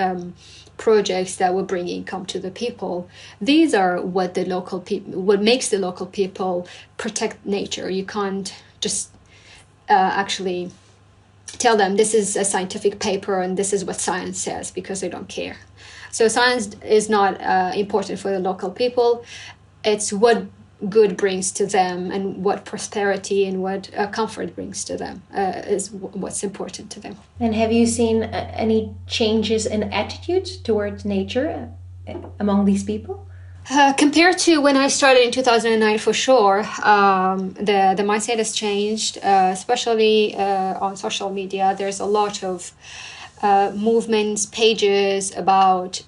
projects that will bring income to the people. These are what makes the local people protect nature. You can't just actually tell them this is a scientific paper and this is what science says, because they don't care. So science is not important for the local people. It's what good brings to them, and what prosperity and what comfort brings to them is what's important to them. And have you seen any changes in attitudes towards nature among these people? Compared to when I started in 2009, for sure, the mindset has changed, especially on social media. There's a lot of movements, pages about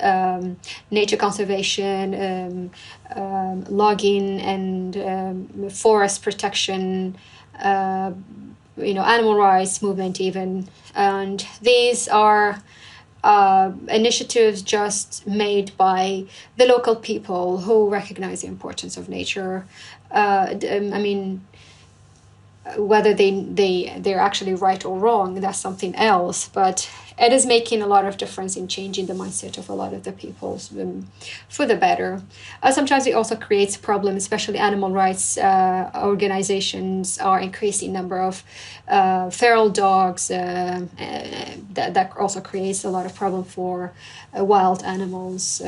nature conservation, logging, and forest protection, animal rights movement even. And these are initiatives just made by the local people who recognize the importance of nature. Whether they're actually right or wrong, that's something else, but it is making a lot of difference in changing the mindset of a lot of the people for the better. Sometimes it also creates problems, especially animal rights organizations are increasing number of feral dogs. That also creates a lot of problem for wild animals.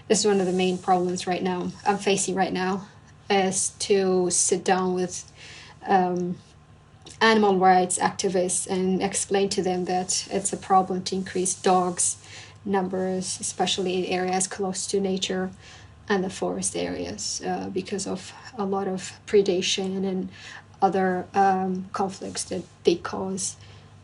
This is one of the main problems I'm facing right now, is to sit down with animal rights activists and explain to them that it's a problem to increase dogs numbers, especially in areas close to nature and the forest areas, because of a lot of predation and other conflicts that they cause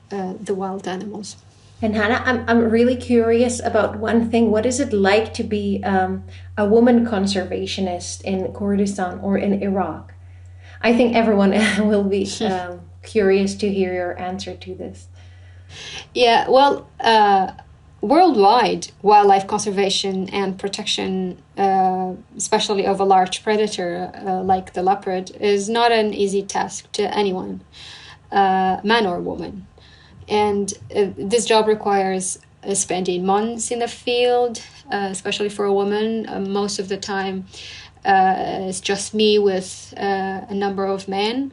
the wild animals. And Hana, I'm really curious about one thing. What is it like to be a woman conservationist in Kurdistan or in Iraq? I think everyone will be curious to hear your answer to this. Yeah, well, worldwide, wildlife conservation and protection, especially of a large predator like the leopard, is not an easy task to anyone, man or woman. And this job requires spending months in the field, especially for a woman. Most of the time, it's just me with a number of men,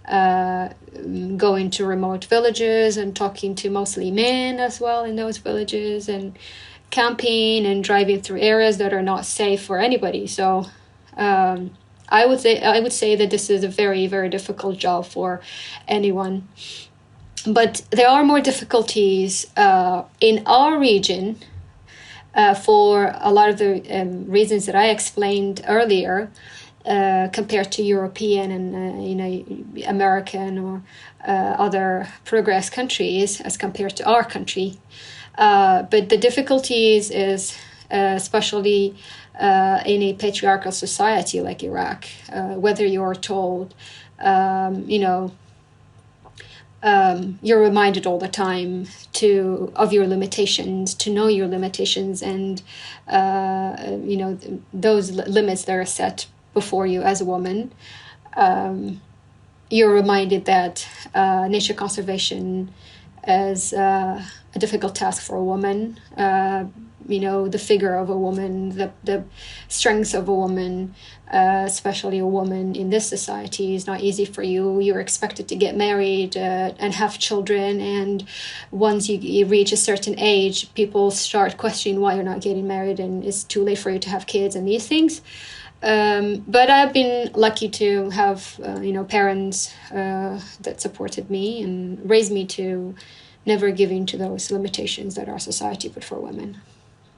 going to remote villages and talking to mostly men as well in those villages, and camping and driving through areas that are not safe for anybody. So I would say that this is a very, very difficult job for anyone. But there are more difficulties in our region for a lot of the reasons that I explained earlier, compared to European and American or other progress countries as compared to our country. But the difficulties is especially in a patriarchal society like Iraq, whether you're told, you're reminded all the time of your limitations, to know your limitations, and those limits that are set before you as a woman. You're reminded that nature conservation is a difficult task for a woman. The figure of a woman, the strength of a woman, especially a woman in this society, is not easy for you. You're expected to get married and have children, and once you reach a certain age, people start questioning why you're not getting married, and it's too late for you to have kids and these things. But I've been lucky to have parents that supported me and raised me to never give in to those limitations that our society put for women.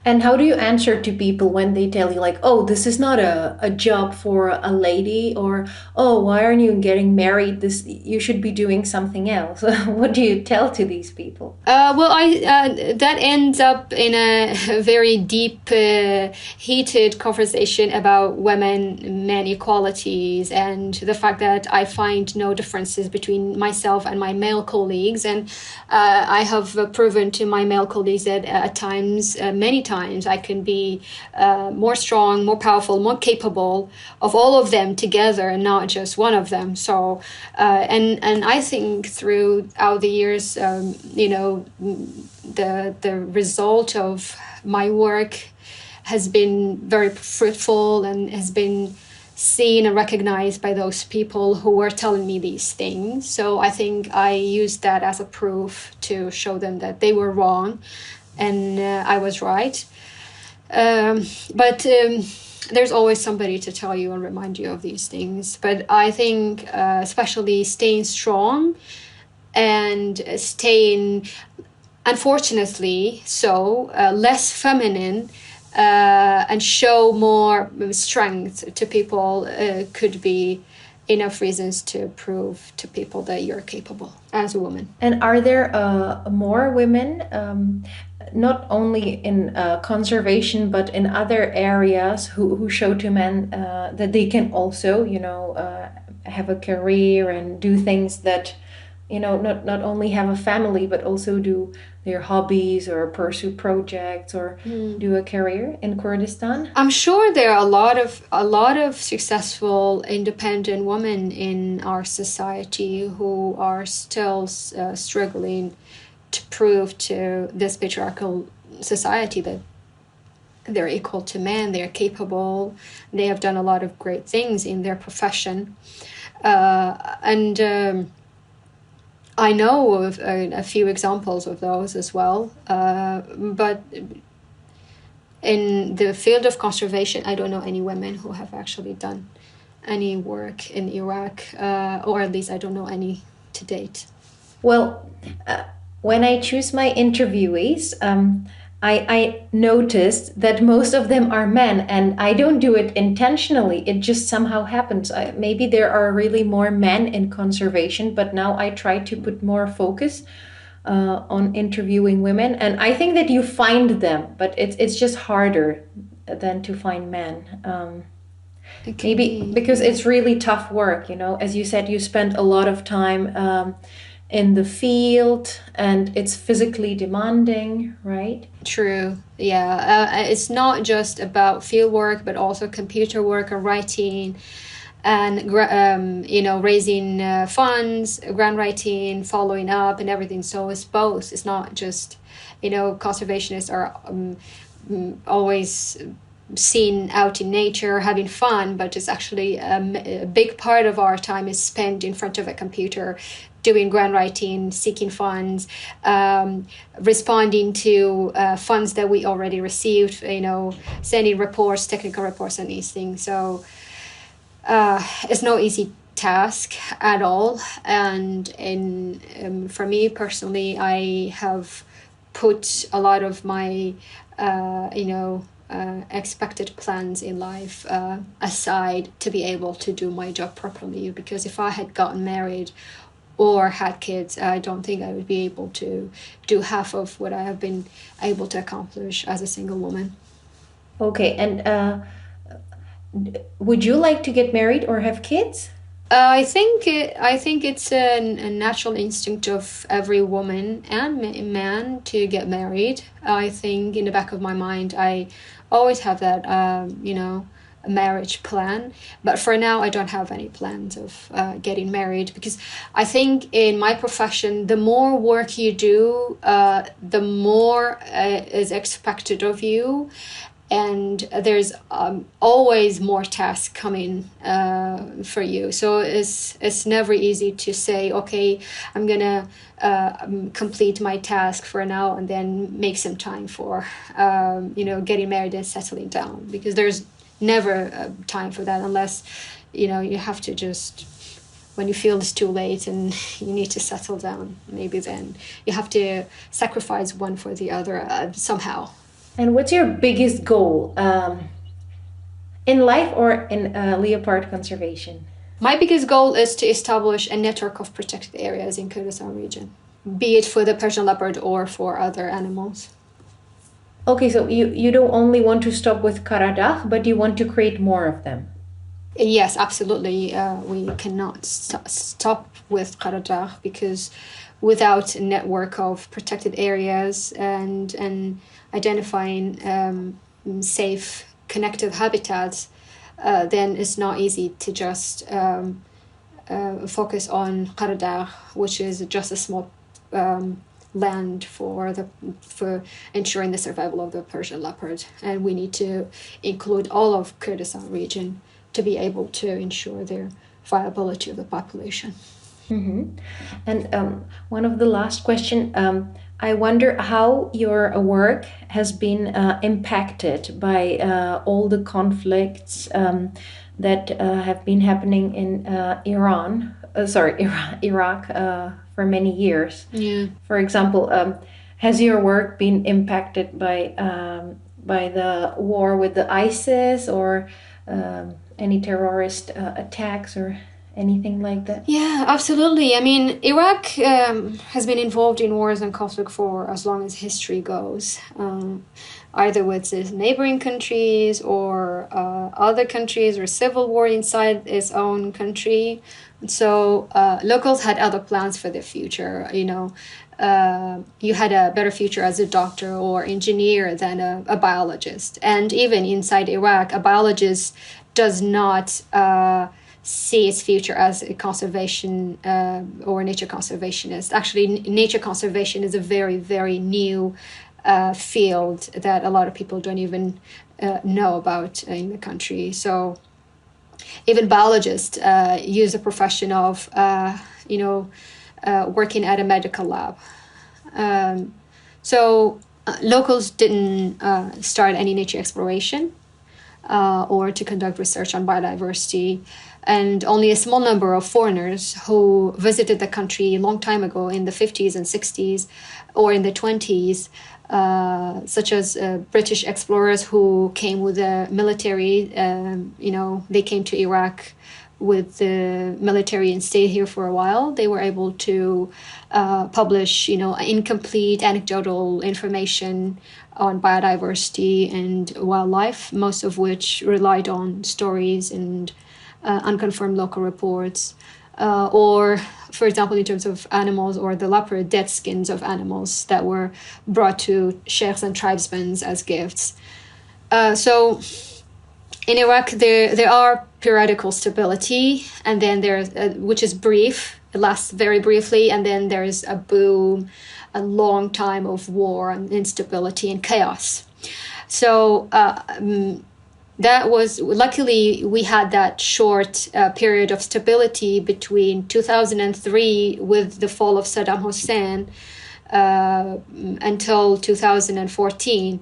And how do you answer to people when they tell you, like, oh, this is not a job for a lady, or, oh, why aren't you getting married? This, you should be doing something else. What do you tell to these people? Well, that ends up in a very deep, heated conversation about women, men equalities, and the fact that I find no differences between myself and my male colleagues. And I have proven to my male colleagues that at times, many times, I can be more strong, more powerful, more capable of all of them together, and not just one of them. So, and I think throughout the years, the result of my work has been very fruitful and has been seen and recognized by those people who were telling me these things. So I think I used that as a proof to show them that they were wrong and I was right. But there's always somebody to tell you and remind you of these things. But I think especially staying strong and staying, unfortunately, less feminine and show more strength to people could be enough reasons to prove to people that you're capable as a woman. And are there more women, not only in conservation, but in other areas, who show to men that they can also, have a career and do things that, not only have a family, but also do their hobbies or pursue projects or do a career in Kurdistan? I'm sure there are a lot of successful independent women in our society who are still struggling to prove to this patriarchal society that they're equal to men, they're capable, they have done a lot of great things in their profession. I know of a few examples of those as well, but in the field of conservation, I don't know any women who have actually done any work in Iraq, or at least I don't know any to date. Well, when I choose my interviewees, I noticed that most of them are men, and I don't do it intentionally. It just somehow happens. Maybe there are really more men in conservation, but now I try to put more focus on interviewing women, and I think that you find them, but it's just harder than to find men. Maybe because it's really tough work. As you said, you spend a lot of time in the field, and it's physically demanding, right? True. Yeah. It's not just about field work, but also computer work and writing, and raising funds, grant writing, following up, and everything. So it's both. It's not just, conservationists are always seen out in nature having fun, but it's actually a big part of our time is spent in front of a computer doing grant writing, seeking funds, responding to funds that we already received, sending reports, technical reports, and these things. So it's no easy task at all. And for me personally, I have put a lot of my, expected plans in life aside to be able to do my job properly. Because if I had gotten married or had kids, I don't think I would be able to do half of what I have been able to accomplish as a single woman. Okay, and would you like to get married or have kids? I think it's a natural instinct of every woman and man to get married. I think in the back of my mind, I always have that, a marriage plan. But for now, I don't have any plans of getting married, because I think in my profession, the more work you do, the more is expected of you. And there's always more tasks coming for you. So it's never easy to say, okay, I'm going to complete my task for now and then make some time for, getting married and settling down. Because there's never time for that unless, you have to just, when you feel it's too late and you need to settle down, maybe then you have to sacrifice one for the other somehow. And what's your biggest goal in life or in leopard conservation? My biggest goal is to establish a network of protected areas in Kurdistan region, be it for the Persian leopard or for other animals. Okay, so you don't only want to stop with Qara Dagh, but you want to create more of them. Yes, absolutely. We cannot stop with Qara Dagh because without a network of protected areas and identifying safe connective habitats, then it's not easy to just focus on Qara Dagh, which is just a small land for ensuring the survival of the Persian leopard, and we need to include all of Kurdistan region to be able to ensure their viability of the population. Mm-hmm. And one of the last question, I wonder how your work has been impacted by all the conflicts that have been happening in Iraq for many years. Yeah. For example, has your work been impacted by the war with the ISIS or any terrorist attacks or anything like that? Yeah, absolutely. I mean, Iraq has been involved in wars and conflict for as long as history goes, either with its neighboring countries or other countries, or civil war inside its own country. So locals had other plans for their future. You know, you had a better future as a doctor or engineer than a biologist. And even inside Iraq, a biologist does not see its future as a conservation or nature conservationist. Actually, nature conservation is a very, very new field that a lot of people don't even know about in the country. So even biologists use the profession of, working at a medical lab. So locals didn't start any nature exploration or to conduct research on biodiversity. And only a small number of foreigners who visited the country a long time ago in the 50s and 60s or in the 20s, such as British explorers who came with the military, they came to Iraq with the military and stayed here for a while. They were able to publish, incomplete anecdotal information on biodiversity and wildlife, most of which relied on stories and unconfirmed local reports, or, for example, in terms of animals or the leopard, dead skins of animals that were brought to sheikhs and tribesmen as gifts. So in Iraq, there are periodical stability, and then there's which is brief. It lasts very briefly, and then there's a boom, a long time of war and instability and chaos. So that was, luckily, we had that short period of stability between 2003 with the fall of Saddam Hussein until 2014.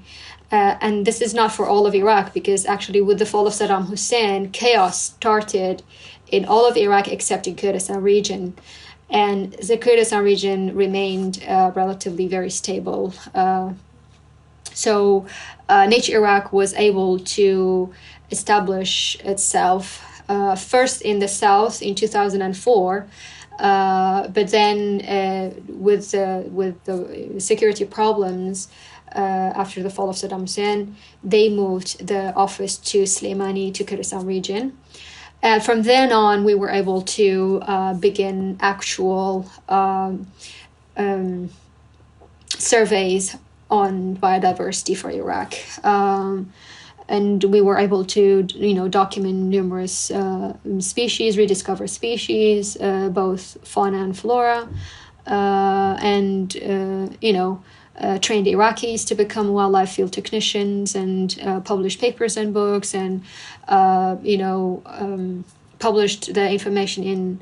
And this is not for all of Iraq, because actually with the fall of Saddam Hussein, chaos started in all of Iraq except in Kurdistan region. And the Kurdistan region remained relatively very stable. So Nature Iraq was able to establish itself first in the south in 2004, but then with the security problems after the fall of Saddam Hussein, they moved the office to Slemani, to Kurdistan region. And from then on, we were able to begin actual surveys on biodiversity for Iraq. And we were able to, document numerous species, rediscovered species, both fauna and flora, and, trained Iraqis to become wildlife field technicians and published papers and books and, published the information in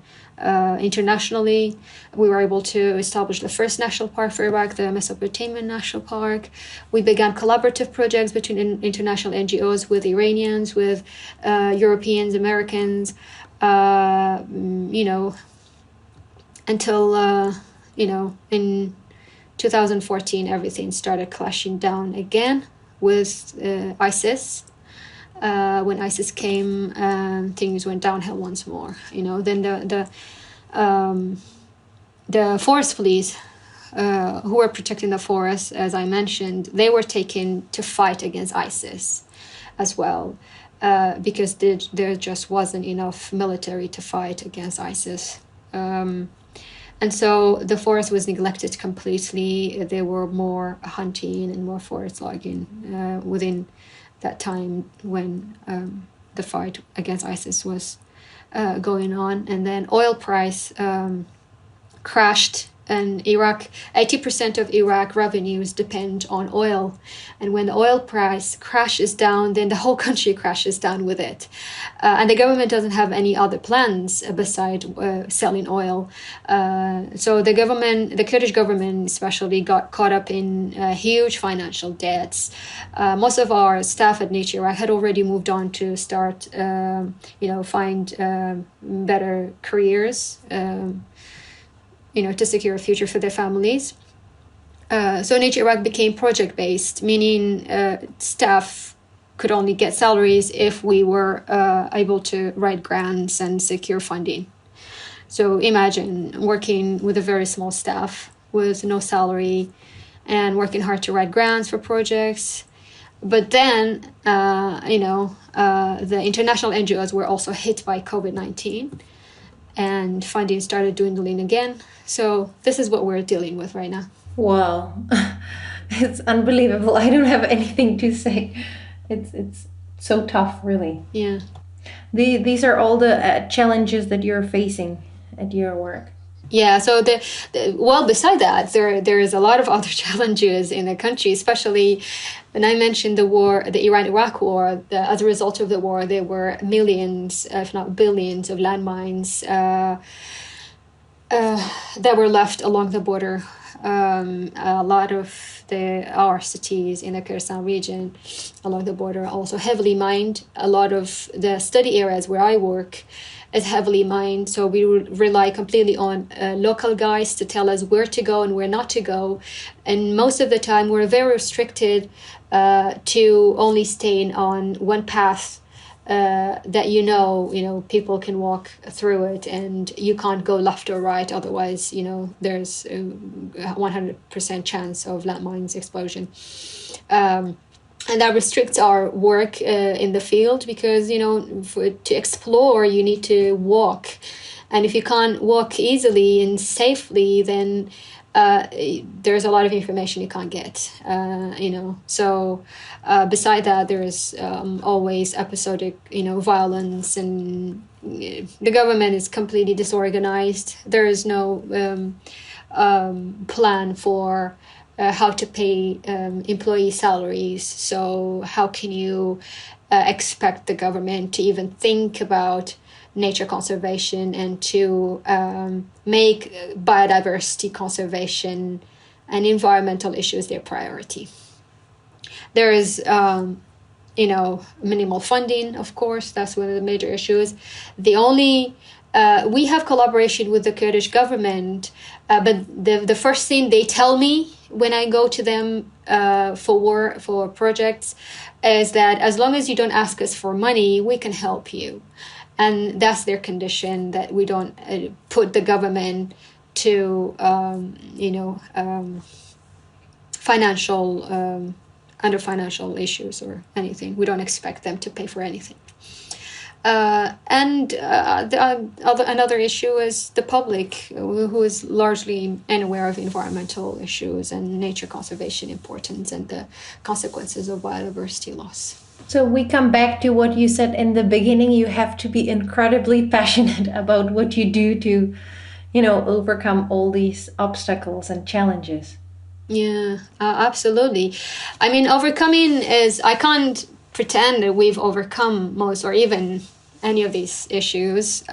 internationally. We were able to establish the first national park for Iraq, the Mesopotamian National Park. We began collaborative projects between international NGOs with Iranians, with Europeans, Americans, until, in 2014, everything started clashing down again. with ISIS. When ISIS came, things went downhill once more. Then the forest police, who were protecting the forest, as I mentioned, they were taken to fight against ISIS as well, because there just wasn't enough military to fight against ISIS. And so the forest was neglected completely. There were more hunting and more forest logging within that time when the fight against ISIS was going on. And then oil price crashed, and 80% of Iraq revenues depend on oil. And when the oil price crashes down, then the whole country crashes down with it. And the government doesn't have any other plans besides selling oil. So the Kurdish government especially, got caught up in huge financial debts. Most of our staff at Nature Iraq had already moved on to start, find better careers, to secure a future for their families. So Nature Iraq became project-based, meaning staff could only get salaries if we were able to write grants and secure funding. So imagine working with a very small staff with no salary and working hard to write grants for projects. But then, the international NGOs were also hit by COVID-19, and funding started dwindling again. So this is what we're dealing with right now. Wow. It's unbelievable. I don't have anything to say. It's so tough, really. Yeah. These are all the challenges that you're facing at your work. Yeah, so beside that, there is a lot of other challenges in the country, especially when I mentioned the war, the Iran-Iraq war. As a result of the war, there were millions, if not billions, of landmines that were left along the border. A lot of our cities in the Kurdistan region along the border are also heavily mined. A lot of the study areas where I work is heavily mined, so we rely completely on local guides to tell us where to go and where not to go. And most of the time, we're very restricted to only staying on one path that people can walk through it, and you can't go left or right. Otherwise, there's a 100% chance of landmines explosion. And that restricts our work in the field because, to explore, you need to walk. And if you can't walk easily and safely, then there's a lot of information you can't get, So beside that, there is always episodic, violence, and the government is completely disorganized. There is no plan for how to pay employee salaries. So how can you expect the government to even think about nature conservation and to make biodiversity conservation and environmental issues their priority? There is, minimal funding, of course. That's one of the major issues. We have collaboration with the Kurdish government, but the first thing they tell me when I go to them for projects is that as long as you don't ask us for money, we can help you. And that's their condition, that we don't put the government to, under financial issues or anything. We don't expect them to pay for anything. Another issue is the public, who is largely unaware of environmental issues and nature conservation importance and the consequences of biodiversity loss. So we come back to what you said in the beginning. You have to be incredibly passionate about what you do to, overcome all these obstacles and challenges. Yeah, absolutely. I mean, overcoming I can't pretend that we've overcome most or even any of these issues.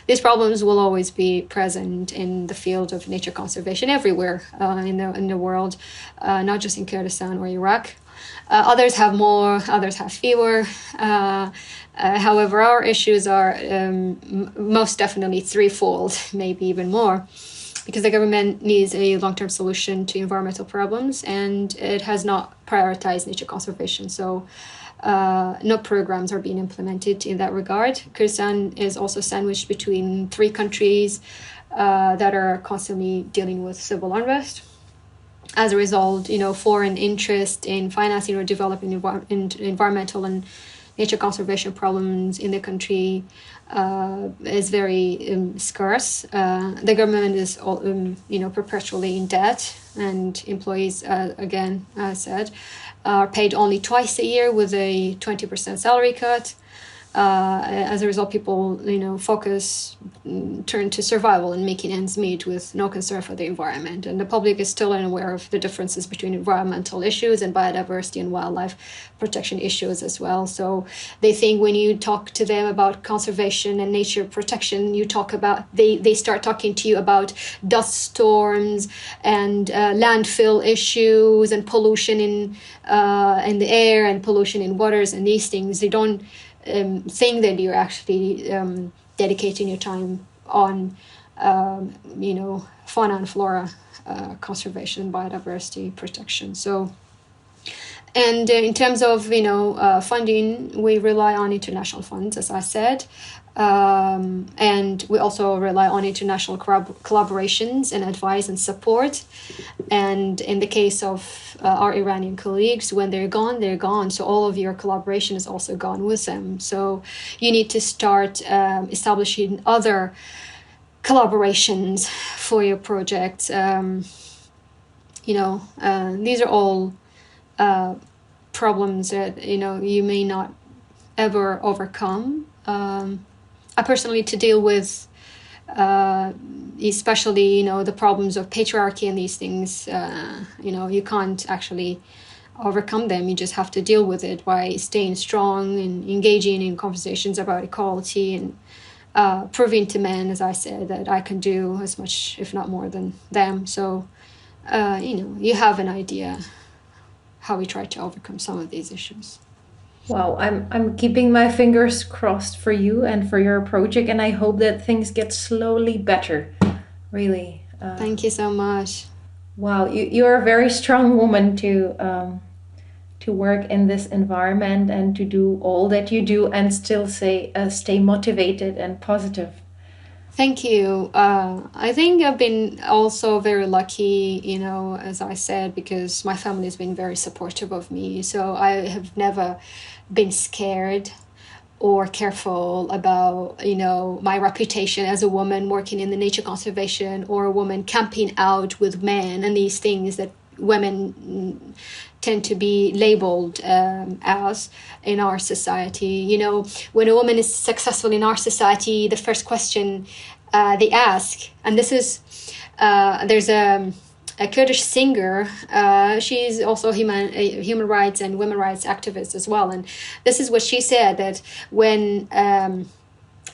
These problems will always be present in the field of nature conservation everywhere in the world, not just in Kurdistan or Iraq. Others have more, others have fewer. However, our issues are most definitely threefold, maybe even more. because the government needs a long-term solution to environmental problems, and it has not prioritized nature conservation. So no programs are being implemented in that regard. Kurdistan is also sandwiched between three countries that are constantly dealing with civil unrest. As a result, foreign interest in financing or developing environmental and nature conservation problems in the country is very scarce. The government is perpetually in debt, and employees, again, as said, are paid only twice a year with a 20% salary cut. As a result, people, turn to survival and making ends meet with no concern for the environment. And the public is still unaware of the differences between environmental issues and biodiversity and wildlife protection issues as well. So they think when you talk to them about conservation and nature protection, they start talking to you about dust storms and landfill issues and pollution in the air and pollution in waters and these things. They don't think that you're actually dedicating your time on, fauna and flora conservation and biodiversity protection. So, and in terms of, funding, we rely on international funds, as I said. And we also rely on international collaborations and advice and support. And in the case of our Iranian colleagues, when they're gone, they're gone. So all of your collaboration is also gone with them. So you need to start establishing other collaborations for your project. These are all problems that, you may not ever overcome. I personally to deal with, especially, the problems of patriarchy and these things, you can't actually overcome them. You just have to deal with it by staying strong and engaging in conversations about equality and proving to men, as I said, that I can do as much, if not more than them. So, you have an idea how we try to overcome some of these issues. Wow, I'm keeping my fingers crossed for you and for your project, and I hope that things get slowly better. Really. Thank you so much. Wow, you're a very strong woman to work in this environment and to do all that you do and still stay motivated and positive. Thank you. I think I've been also very lucky, as I said, because my family has been very supportive of me. So I have never been scared or careful about, my reputation as a woman working in the nature conservation or a woman camping out with men and these things that women tend to be labeled as in our society. When a woman is successful in our society, the first question they ask, and this is, there's a Kurdish singer, she's also a human rights and women rights activist as well, and this is what she said, that when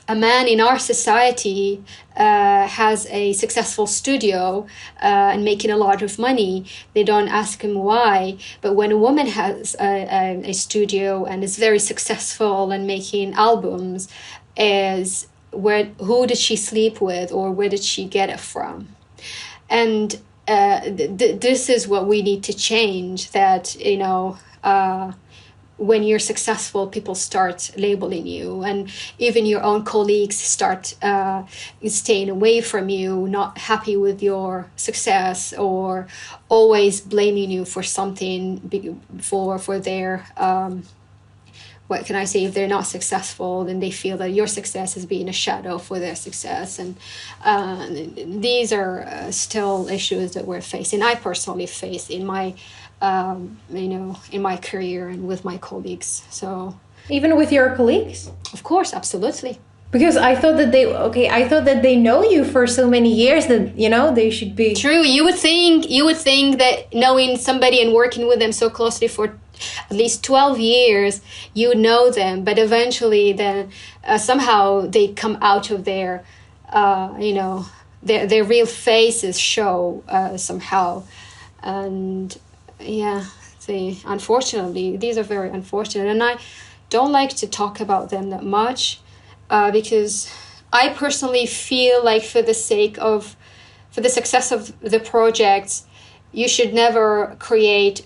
a man in our society has a successful studio and making a lot of money, they don't ask him why. But when a woman has a studio and is very successful and making albums, who did she sleep with or where did she get it from? And this is what we need to change, that, when you're successful, people start labeling you, and even your own colleagues start staying away from you, not happy with your success, or always blaming you for something, for their, what can I say, if they're not successful, then they feel that your success is being a shadow for their success. And these are still issues that we're facing. I personally face in my in my career and with my colleagues. So even with your colleagues? Of course, absolutely. Because I thought that they know you for so many years that, they should be... True. You would think that knowing somebody and working with them so closely for at least 12 years, you know them, but eventually then somehow they come out of their real faces show somehow. And unfortunately, these are very unfortunate, and I don't like to talk about them that much because I personally feel like, for the sake of for the success of the projects, you should never create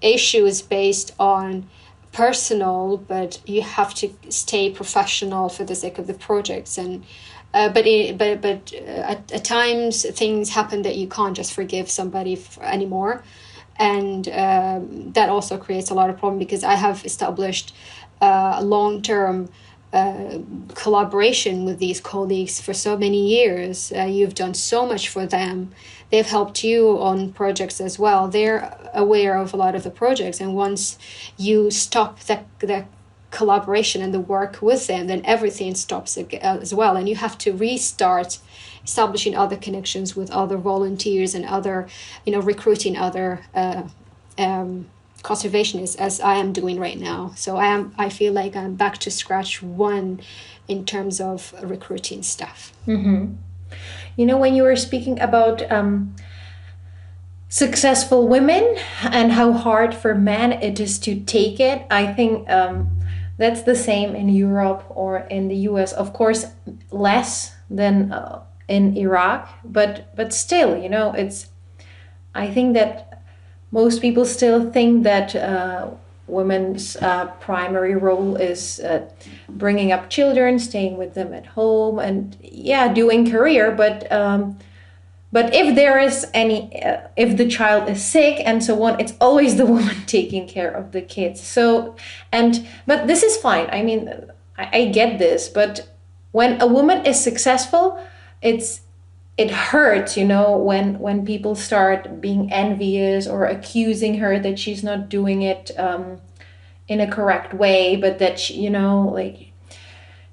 issues based on personal, but you have to stay professional for the sake of the projects. And at times things happen that you can't just forgive somebody anymore, and that also creates a lot of problem, because I have established a long-term collaboration with these colleagues for so many years. You've done so much for them. They've helped you on projects as well. They're aware of a lot of the projects, and once you stop the collaboration and the work with them, then everything stops as well, and you have to restart establishing other connections with other volunteers and other, recruiting other conservationists, as I am doing right now. So I feel like I'm back to scratch one in terms of recruiting staff. Mm-hmm. When you were speaking about successful women and how hard for men it is to take it, I think that's the same in Europe or in the US. Of course, less than in Iraq, but still, it's. I think that most people still think that women's primary role is bringing up children, staying with them at home, and doing career. But if there is if the child is sick and so on, it's always the woman taking care of the kids. But this is fine. I mean, I get this. But when a woman is successful, it hurts, when people start being envious or accusing her that she's not doing it in a correct way, but that she,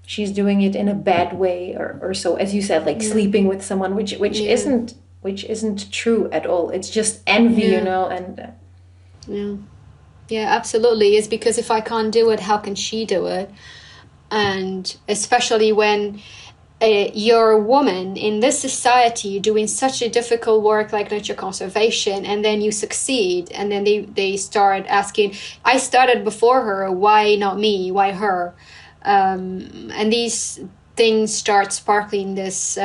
she's doing it in a bad way or so, as you said, like sleeping with someone, which isn't true at all. It's just envy, and absolutely. It's because if I can't do it, how can she do it? And especially when you're a woman in this society doing such a difficult work like nature conservation, and then you succeed, and then they start asking, I started before her, why not me, why her? And these things start sparkling this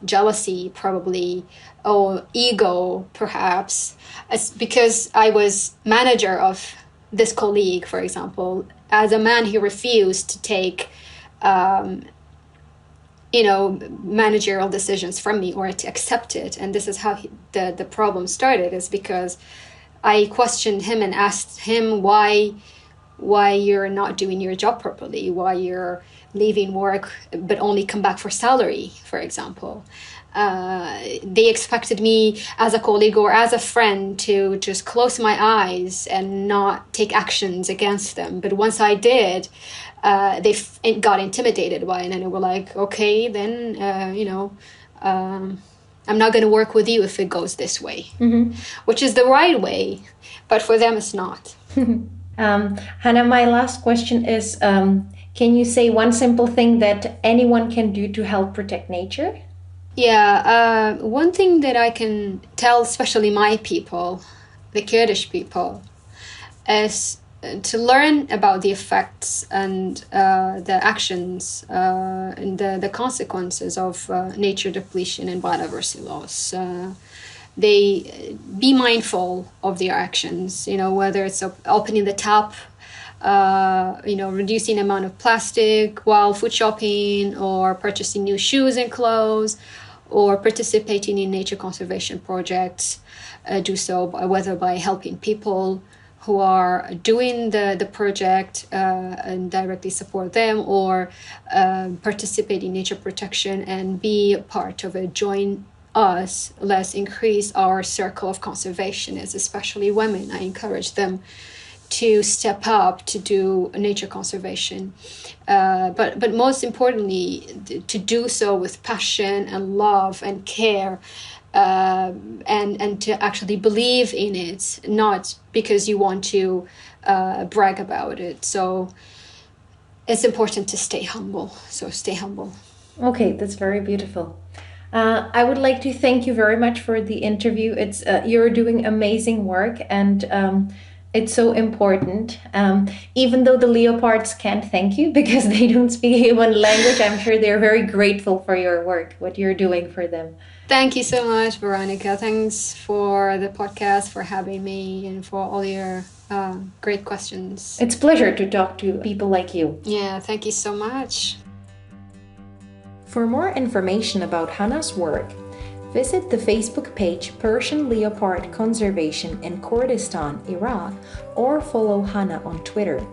jealousy, probably, or ego, perhaps. It's because I was manager of this colleague, for example. As a man, he refused to take managerial decisions from me or to accept it. And this is how the problem started, is because I questioned him and asked him why you're not doing your job properly, why you're leaving work but only come back for salary, for example. They expected me as a colleague or as a friend to just close my eyes and not take actions against them. But once I did, they got intimidated by it, and they were like, okay, then, I'm not going to work with you if it goes this way, which is the right way, but for them it's not. Hana, my last question is, can you say one simple thing that anyone can do to help protect nature? One thing that I can tell, especially my people, the Kurdish people, is to learn about the effects and the actions and the consequences of nature depletion and biodiversity loss. They be mindful of their actions, whether it's opening the tap, reducing the amount of plastic while food shopping, or purchasing new shoes and clothes, or participating in nature conservation projects. Do so whether by helping people who are doing the project and directly support them, or participate in nature protection and be part of it. Join us, let's increase our circle of conservationists, especially women. I encourage them to step up to do nature conservation, but most importantly, to do so with passion and love and care, and to actually believe in it, not because you want to brag about it. So it's important to stay humble. So stay humble. Okay, that's very beautiful. I would like to thank you very much for the interview. It's you're doing amazing work, and It's so important. Even though the leopards can't thank you because they don't speak human language, I'm sure they're very grateful for your work, what you're doing for them. Thank you so much, Veronica. Thanks for the podcast, for having me, and for all your great questions. It's a pleasure to talk to people like you. Yeah, thank you so much. For more information about Hana's work, visit the Facebook page Persian Leopard Conservation in Kurdistan, Iraq, or follow Hana on Twitter.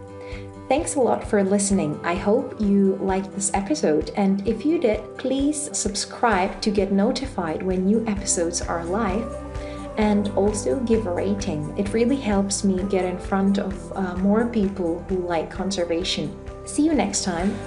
Thanks a lot for listening. I hope you liked this episode, and if you did, please subscribe to get notified when new episodes are live, and also give a rating. It really helps me get in front of more people who like conservation. See you next time.